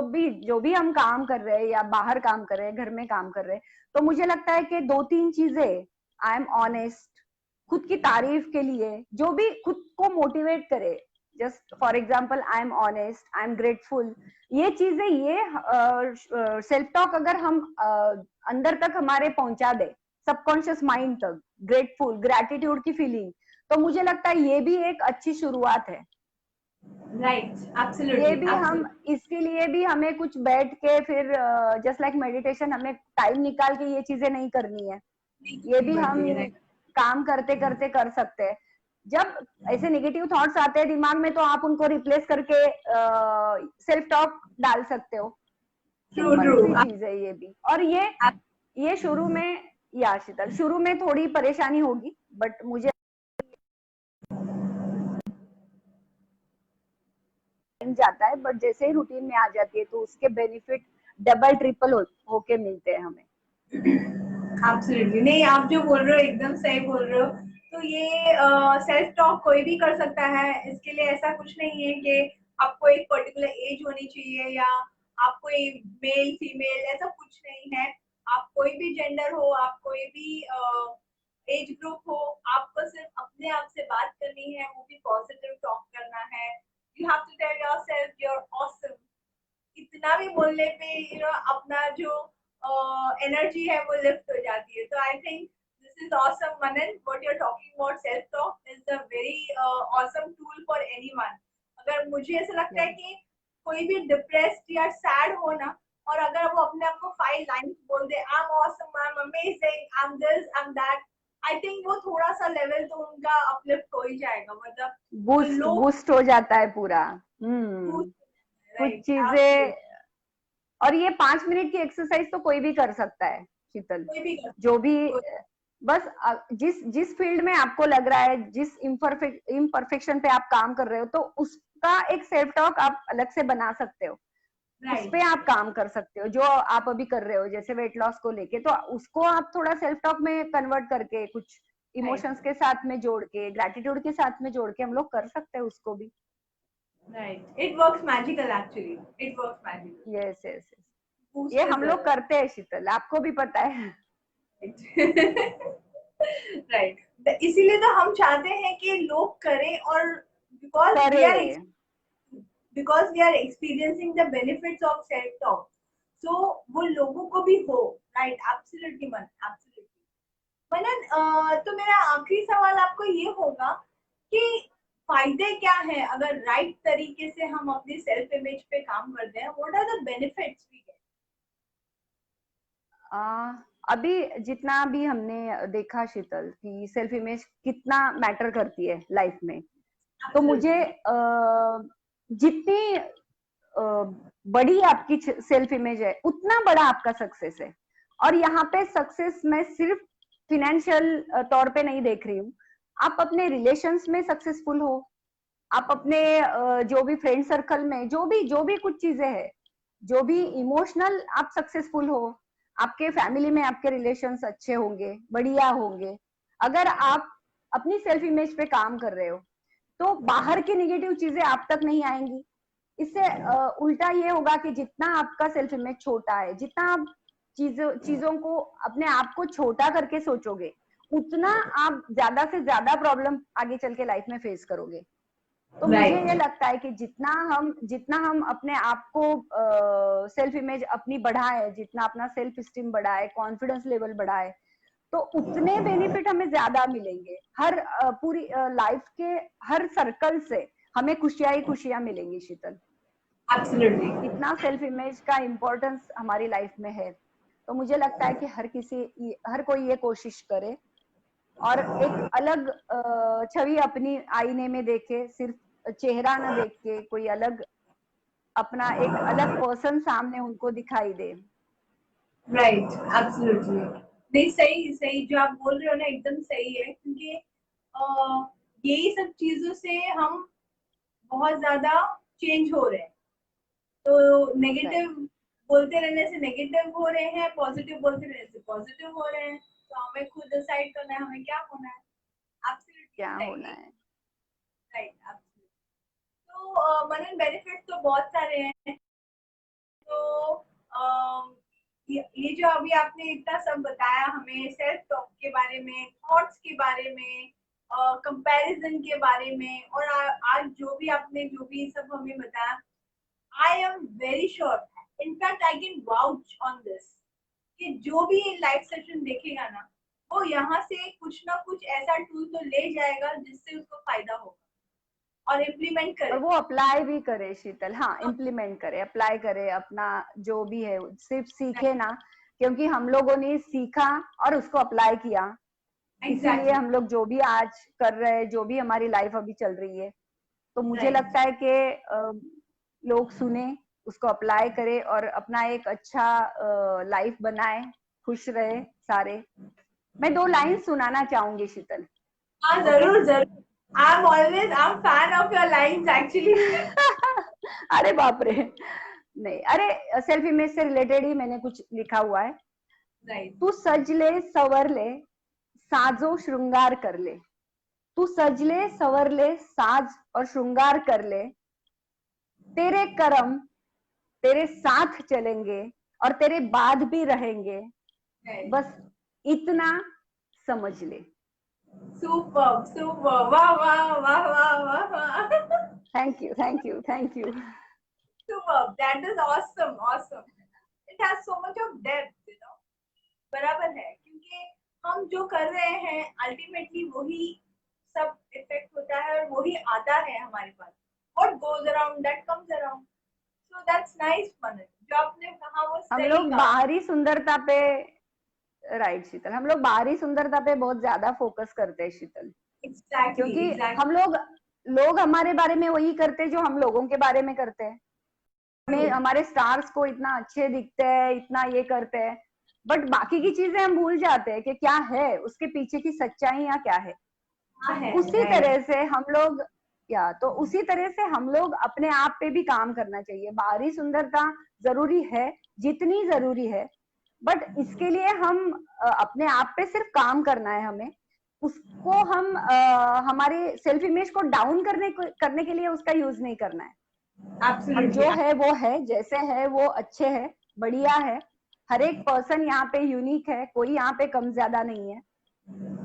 भी हम काम कर रहे हैं, या बाहर काम कर रहे हैं, घर में काम कर रहे हैं, तो मुझे लगता है कि दो तीन चीजें, आई एम ऑनेस्ट, खुद की तारीफ के लिए, जो भी खुद को मोटिवेट करे, just for example I am honest, I am grateful, ये चीजें, ये सेल्फ टॉक अगर हम अंदर तक हमारे पहुंचा दे, सबकॉन्शियस माइंड तक, ग्रेटफुल, ग्रैटिट्यूड की फीलिंग, तो मुझे लगता है ये भी एक अच्छी शुरुआत है। राइट, ये एब्सोल्युटली, भी हम, इसके लिए भी हमें कुछ बैठ के फिर जस्ट लाइक मेडिटेशन, हमें टाइम निकाल के ये चीजें नहीं करनी है, ये भी हम राइट। काम करते करते कर सकते हैं। जब ऐसे नेगेटिव थॉट्स आते हैं दिमाग में, तो आप उनको रिप्लेस करके सेल्फ टॉक डाल सकते हो। True simple true. सी चीज है ये भी। और ये शुरू में, या शीतल, शुरू में थोड़ी परेशानी होगी, बट मुझे जाता है, बट जैसे ही रूटीन में आ जाती है तो उसके बेनिफिट डबल ट्रिपल होके मिलते हैं हमें। एब्सोल्युटली, नहीं आप जो बोल रहे हो एकदम सही बोल रहे हो। तो ये सेल्फ टॉक कोई भी कर सकता है, इसके लिए ऐसा कुछ नहीं है कि आपको एक पर्टिकुलर एज होनी चाहिए या आप कोई मेल फीमेल, ऐसा कुछ नहीं है। आप कोई भी जेंडर हो, आप कोई भी एज ग्रुप हो, आपको सिर्फ अपने आप से बात करनी है, वो भी पॉजिटिव टॉक करना है। You have to tell yourself you are awesome. इतना भी बोलने पे अपना जो एनर्जी है वो लिफ्ट हो जाती है। तो I think this is awesome Manan, what you are talking about self talk is a very awesome tool for anyone. अगर मुझे ऐसा लगता है कि कोई भी डिप्रेस्ड या सैड हो ना, और अगर वो अपने आप को 5 लाइन्स बोल दे, I am awesome, I am amazing, I am this, I am that, I think वो थोड़ा सा लेवल तो उनका अपलिफ्ट हो ही जाएगा। मतलब वो बूस्ट लोग बूस्ट हो जाता है पूरा। कुछ राइट, चीजें, और ये 5 मिनट की एक्सरसाइज तो कोई भी कर सकता है शीतल। कोई भी कर जो भी, सकता है। बस जिस जिस फील्ड में आपको लग रहा है, जिस इम्परफेक्शन पे आप काम कर रहे हो, तो उसका एक सेल्फ टॉक आप अलग से बना सकते हो। उस पे राइट, आप काम कर सकते हो, जो आप अभी कर रहे हो, जैसे वेट लॉस को लेके, तो उसको आप थोड़ा सेल्फ टॉक में कन्वर्ट करके, कुछ राइट, इमोशंस के साथ में जोड़ के, ग्रेटिट्यूड के साथ में जोड़ के हम लोग कर सकते हैं उसको भी। Right. It works magical actually, it works magical. Yes yes yes, ये बूस्ट हम इज लोग करते हैं शीतल, आपको भी पता है। राइट। इसीलिए तो हम चाहते हैं कि लोग करें, और बिकॉज वी करे, are experiencing the benefits of self talk, so वो लोगों को भी हो। राइट, एब्सोल्युटली मन, एब्सोल्युटली। मनन, तो मेरा आखिरी सवाल आपको ये होगा कि फायदे क्या है अगर राइट तरीके से हम अपनी सेल्फ इमेज पे काम करते हैं? What are the benefits we get? Ah, अभी जितना भी हमने देखा शीतल, कि सेल्फ इमेज कितना मैटर करती है लाइफ में, तो मुझे एब्सोल्युटली, जितनी बड़ी आपकी सेल्फ इमेज है, उतना बड़ा आपका सक्सेस है। और यहाँ पे सक्सेस मैं सिर्फ फिनेंशियल तौर पे नहीं देख रही हूँ। आप अपने रिलेशंस में सक्सेसफुल हो, आप अपने जो भी फ्रेंड सर्कल में, जो भी कुछ चीजें हैं, जो भी इमोशनल आप सक्सेसफुल हो, आपके फैमिली में आपके रिलेशंस अच्छे होंगे, बढ़िया होंगे। अगर आप अपनी सेल्फ इमेज पे काम कर रहे हो, तो बाहर की नेगेटिव चीजें आप तक नहीं आएंगी। इससे उल्टा ये होगा कि जितना आपका सेल्फ इमेज छोटा है, जितना आप चीजों को, अपने आप को छोटा करके सोचोगे, उतना आप ज्यादा से ज्यादा प्रॉब्लम आगे चल के लाइफ में फेस करोगे। तो मुझे ये राइट, लगता है कि जितना हम अपने आप को सेल्फ इमेज अपनी बढ़ाए, जितना अपना सेल्फ स्टीम बढ़ाए, कॉन्फिडेंस लेवल बढ़ाए, तो उतने बेनिफिट हमें ज्यादा मिलेंगे। हर पूरी लाइफ के हर सर्कल से हमें खुशियां ही खुशियां मिलेंगी शीतल। एब्सोल्युटली। इतना सेल्फ इमेज का इम्पोर्टेंस हमारी लाइफ में है। तो मुझे लगता है कि हर कोई ये कोशिश करे, और एक अलग छवि अपनी आईने में देखे, सिर्फ चेहरा ना देख के कोई अलग, अपना एक अलग पर्सन सामने उनको दिखाई दे। Right, absolutely. नहीं, सही सही जो आप बोल रहे हो ना, एकदम सही है। क्योंकि यही सब चीजों से हम बहुत ज्यादा चेंज हो रहे हैं। तो राइट, नेगेटिव बोलते रहने से नेगेटिव हो रहे हैं, पॉजिटिव बोलते रहने से पॉजिटिव हो रहे हैं। तो हमें खुद डिसाइड करना है हमें क्या होना है। एब्सोल्युटली क्या होना सही। है। Right, absolutely. तो मनन, बेनिफिट्स तो बहुत सारे हैं। तो ये जो अभी आपने इतना सब बताया हमें, सेल्फ टॉक के बारे में, थॉट्स के बारे में, कंपैरिजन के बारे में, और आज जो भी आपने जो भी सब हमें बताया, आई am very sure, in fact I can vouch on this, कि जो भी लाइव सेशन देखेगा ना, वो यहाँ से कुछ ना कुछ ऐसा टूल तो ले जाएगा जिससे उसको फायदा होगा, और इम्प्लीमेंट और करे। वो अप्लाई भी करे शीतल, हाँ इम्प्लीमेंट करे, अप्लाई करे, अपना जो भी है सिर्फ सीखे ना, क्योंकि हम लोगों ने सीखा और उसको अप्लाई किया, इसीलिए एग्जैक्टली। हम लोग जो भी आज कर रहे हैं, जो भी हमारी लाइफ अभी चल रही है, तो मुझे राइट। लगता है कि लोग सुने, उसको अप्लाई करे और अपना एक अच्छा लाइफ बनाए, खुश रहे सारे। मैं 2 लाइन सुनाना चाहूंगी शीतल। हाँ, ओके। जरूर जरूर, I am fan of your lines actually. अरे बाप रे, नहीं, अरे सेल्फ इमेज से रिलेटेड ही मैंने कुछ लिखा हुआ है। राइट। तू सज ले सवर ले, साजो श्रृंगार कर ले। तू सज ले सवर ले, साज और श्रृंगार कर ले। तेरे कर्म तेरे साथ चलेंगे और तेरे बाद भी रहेंगे, बस इतना समझ ले। सुपर सुपर, वाह वाह वाह वाह वाह वाह। Thank you, thank you, thank you. Super, that is awesome awesome. It has so much of depth, you know. बराबर है, क्योंकि हम जो कर रहे हैं अल्टीमेटली वही सब इफेक्ट होता है, और वही आता है हमारे पास। What goes around that comes around. So that's nice Manan, जो आपने कहा वो हम सही लोग कहा। बाहरी सुंदरता पे, राइट शीतल, हम लोग बाहरी सुंदरता पे बहुत ज्यादा फोकस करते हैं शीतल, एग्जैक्टली क्योंकि एग्जैक्टली। हम लोग हमारे बारे में वही करते हैं जो हम लोगों के बारे में करते हैं। हमें हमारे स्टार्स को इतना अच्छे दिखते हैं, इतना ये करते हैं, बट बाकी की चीजें हम भूल जाते हैं कि क्या है उसके पीछे की सच्चाई या क्या है। हाँ है, उसी राइट। तरह से हम लोग, या तो उसी तरह से हम लोग अपने आप पे भी काम करना चाहिए। बाहरी सुंदरता जरूरी है, जितनी जरूरी है, बट इसके लिए हम अपने आप पे सिर्फ काम करना है हमें। उसको हम हमारे सेल्फ इमेज को डाउन करने के लिए उसका यूज नहीं करना है। हम एब्सोल्युटली। जो है वो है, जैसे है वो अच्छे है, बढ़िया है। हर एक पर्सन यहाँ पे यूनिक है, कोई यहाँ पे कम ज्यादा नहीं है।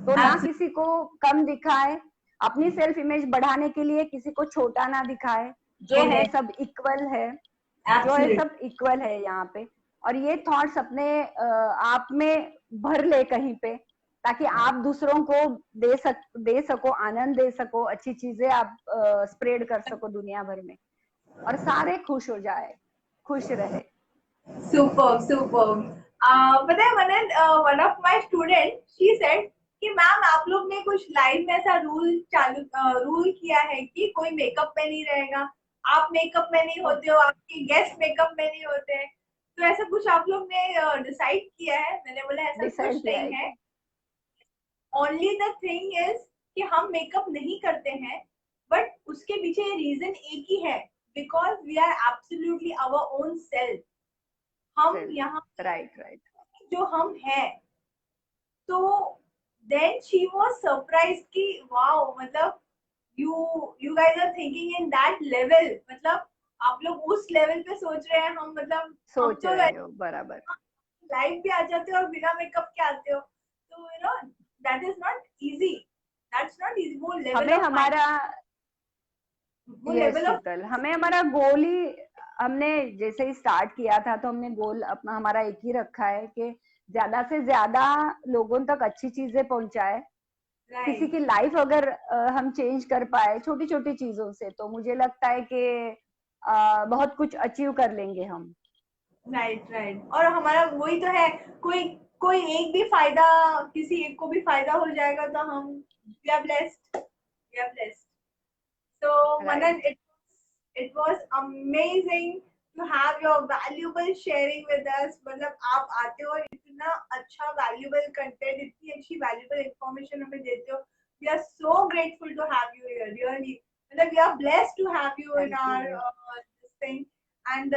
तो ना किसी को कम दिखाए, अपनी सेल्फ इमेज बढ़ाने के लिए किसी को छोटा ना दिखाए। जो है सब इक्वल है, जो है एब्सोल्युटली। सब इक्वल है यहाँ पे। और ये थॉट्स अपने आप में भर ले कहीं पे, ताकि आप दूसरों को दे सको, आनंद दे सको, अच्छी चीजें आप स्प्रेड कर सको दुनिया भर में, और सारे खुश हो जाए, खुश रहे। Super super. पता है Manan, one of my student she said कि मैम आप लोग ने कुछ लाइव में ऐसा रूल किया है कि कोई मेकअप में नहीं रहेगा, आप मेकअप में नहीं होते हो, आपके गेस्ट मेकअप में नहीं होते हैं, तो ऐसा कुछ आप लोग ने डिसाइड किया है? मैंने बोला ऐसा कुछ डिसाइड किया नहीं है है। क्या? ओनली द थिंग इज कि हम मेकअप नहीं करते हैं, बट उसके पीछे रीजन एक ही है, because we are absolutely our own self. हम यहाँ सेल्फ, राइट राइट। जो हम हैं, तो देन शी वाज सरप्राइज कि वाओ, मतलब you you guys are thinking in that level, मतलब आप लोग उस लेवल पे सोच रहे हैं। हम मतलब हम सोच तो रहे हो, बराबर। लाइव भी आ जाते हो और बिना मेकअप के आते हो, तो you know that is not easy, that's not easy. वो लेवल हमें ऑफ माइंड, हमारा, वो यस लेवल ऑफ। शीतल, हमें हमारा गोल ही, हमने जैसे ही स्टार्ट किया था तो हमने गोल अपना हमारा एक ही रखा है कि ज्यादा से ज्यादा लोगों तक अच्छी चीजें पहुंचाए। किसी राइट की लाइफ अगर हम चेंज कर पाए छोटी छोटी चीजों से, तो मुझे लगता है कि बहुत कुछ अचीव कर लेंगे हम। राइट राइट, और हमारा वही तो है, कोई कोई एक भी फायदा, किसी एक को भी फायदा हो जाएगा तो हम we are blessed, we are blessed. So Manan, right. it was amazing to have your valuable sharing with us. मतलब आप आते हो और इतना अच्छा valuable content, इतनी अच्छी valuable information हमें देते हो. We are so grateful to have you here. Really, मतलब we are blessed to have you in thank our you. this thing. And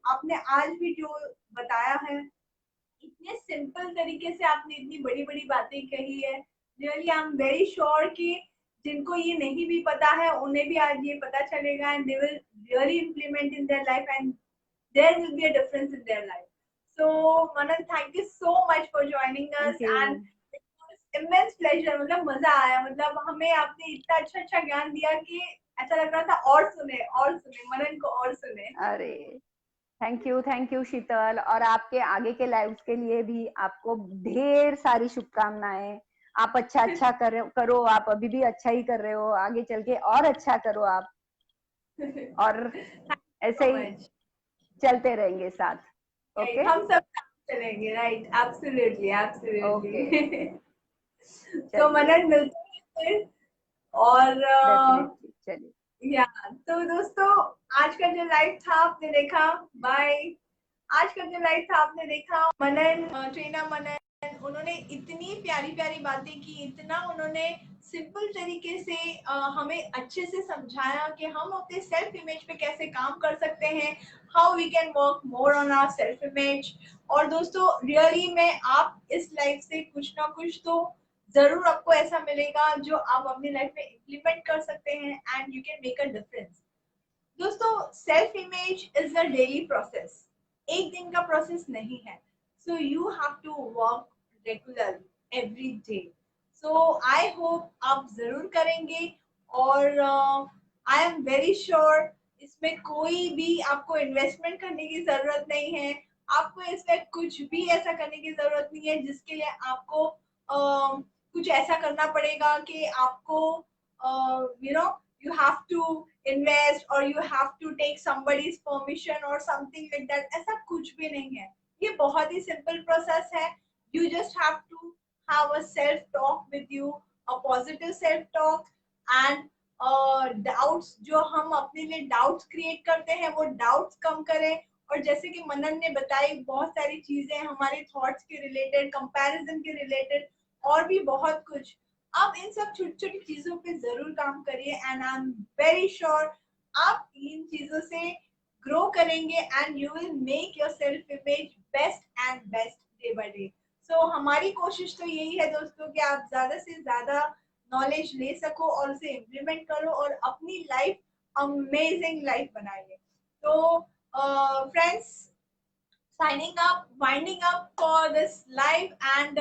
आपने आज भी जो बताया है, इतने सिंपल तरीके से आपने इतनी बड़ी बड़ी बातें कही है। Really I am very sure कि जिनको ये नहीं भी पता है उन्हें भी आज ये पता चलेगा, and they will really implement in their life, and there will be a difference in their life. So Manan, thank you so much for joining thank us, you. And immense pleasure, मतलब मजा आया, मतलब हमें आपने इतना अच्छा अच्छा ज्ञान दिया कि ऐसा लग रहा था और सुने मनन को और सुने। अरे थैंक यू शीतल, और आपके आगे के लाइव्स के लिए भी आपको ढेर सारी शुभकामनाएं। आप अच्छा अच्छा करो, आप अभी भी अच्छा ही कर रहे हो, आगे चल के और अच्छा करो आप, और ऐसे सो ही मच। चलते रहेंगे साथ। ओके हम सब साथ चलेंगे, राइट, एब्सोल्युटली ओके, एब्सोल्युटली। तो चलिए, मनन मिलते हैं फिर। और डेफिनेटली, चलिए, या तो दोस्तों, आज का जो लाइव था आपने देखा, बाय। आज का जो लाइव था आपने देखा, मनन, ट्रेना मनन, उन्होंने इतनी प्यारी प्यारी बातें की, इतना उन्होंने सिंपल तरीके से हमें अच्छे से समझाया कि हम अपने सेल्फ इमेज पे कैसे काम कर सकते हैं, how we can work more on our self image. और दोस्तों, रियली में आप इस लाइफ से कुछ ना कुछ तो जरूर आपको ऐसा मिलेगा जो आप अपनी लाइफ में इम्प्लीमेंट कर सकते हैं, and you can make a difference. दोस्तों, self image is a daily process, एक दिन का प्रोसेस नहीं है। So you have to work regular every day. So I hope आप जरूर करेंगे। और आई एम वेरी श्योर इसमें कोई भी आपको इन्वेस्टमेंट करने की जरूरत नहीं है। आपको इसमें कुछ भी ऐसा करने की जरूरत नहीं है जिसके लिए आपको कुछ ऐसा करना पड़ेगा कि आपको you know you have to invest or you have to take somebody's permission or something like that, ऐसा कुछ भी नहीं है। ये बहुत ही सिंपल प्रोसेस है। You just have to have a self talk with you, a positive self talk, and doubts, जो हम अपने लिए डाउट्स क्रिएट करते हैं वो डाउट्स कम करें। और जैसे कि मनन ने बताई बहुत सारी चीजें हमारे थॉट्स के रिलेटेड, कंपैरिजन के रिलेटेड, और भी बहुत कुछ, आप इन सब छोटी छोटी चीजों पे जरूर काम करिए, and I am very sure आप इन चीजों से ग्रो करेंगे, and you will make your self image best and best day by day. So हमारी कोशिश तो यही है दोस्तों कि आप ज्यादा से ज्यादा नॉलेज ले सको और उसे इम्प्लीमेंट करो और अपनी लाइफ अमेजिंग लाइफ बनाइए। तो friends, signing up, winding up for this live, and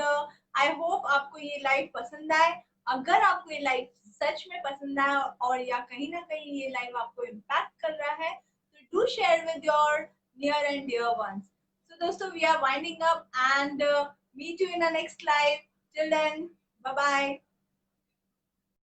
I hope आपको ये लाइव पसंद आए। अगर आपको ये लाइव सच में पसंद आए और या कहीं ना कहीं ये लाइव आपको इम्पैक्ट कर रहा है, तो do share with your near and dear ones. So दोस्तों, we are winding up, and meet you in the next live. Till then, bye bye.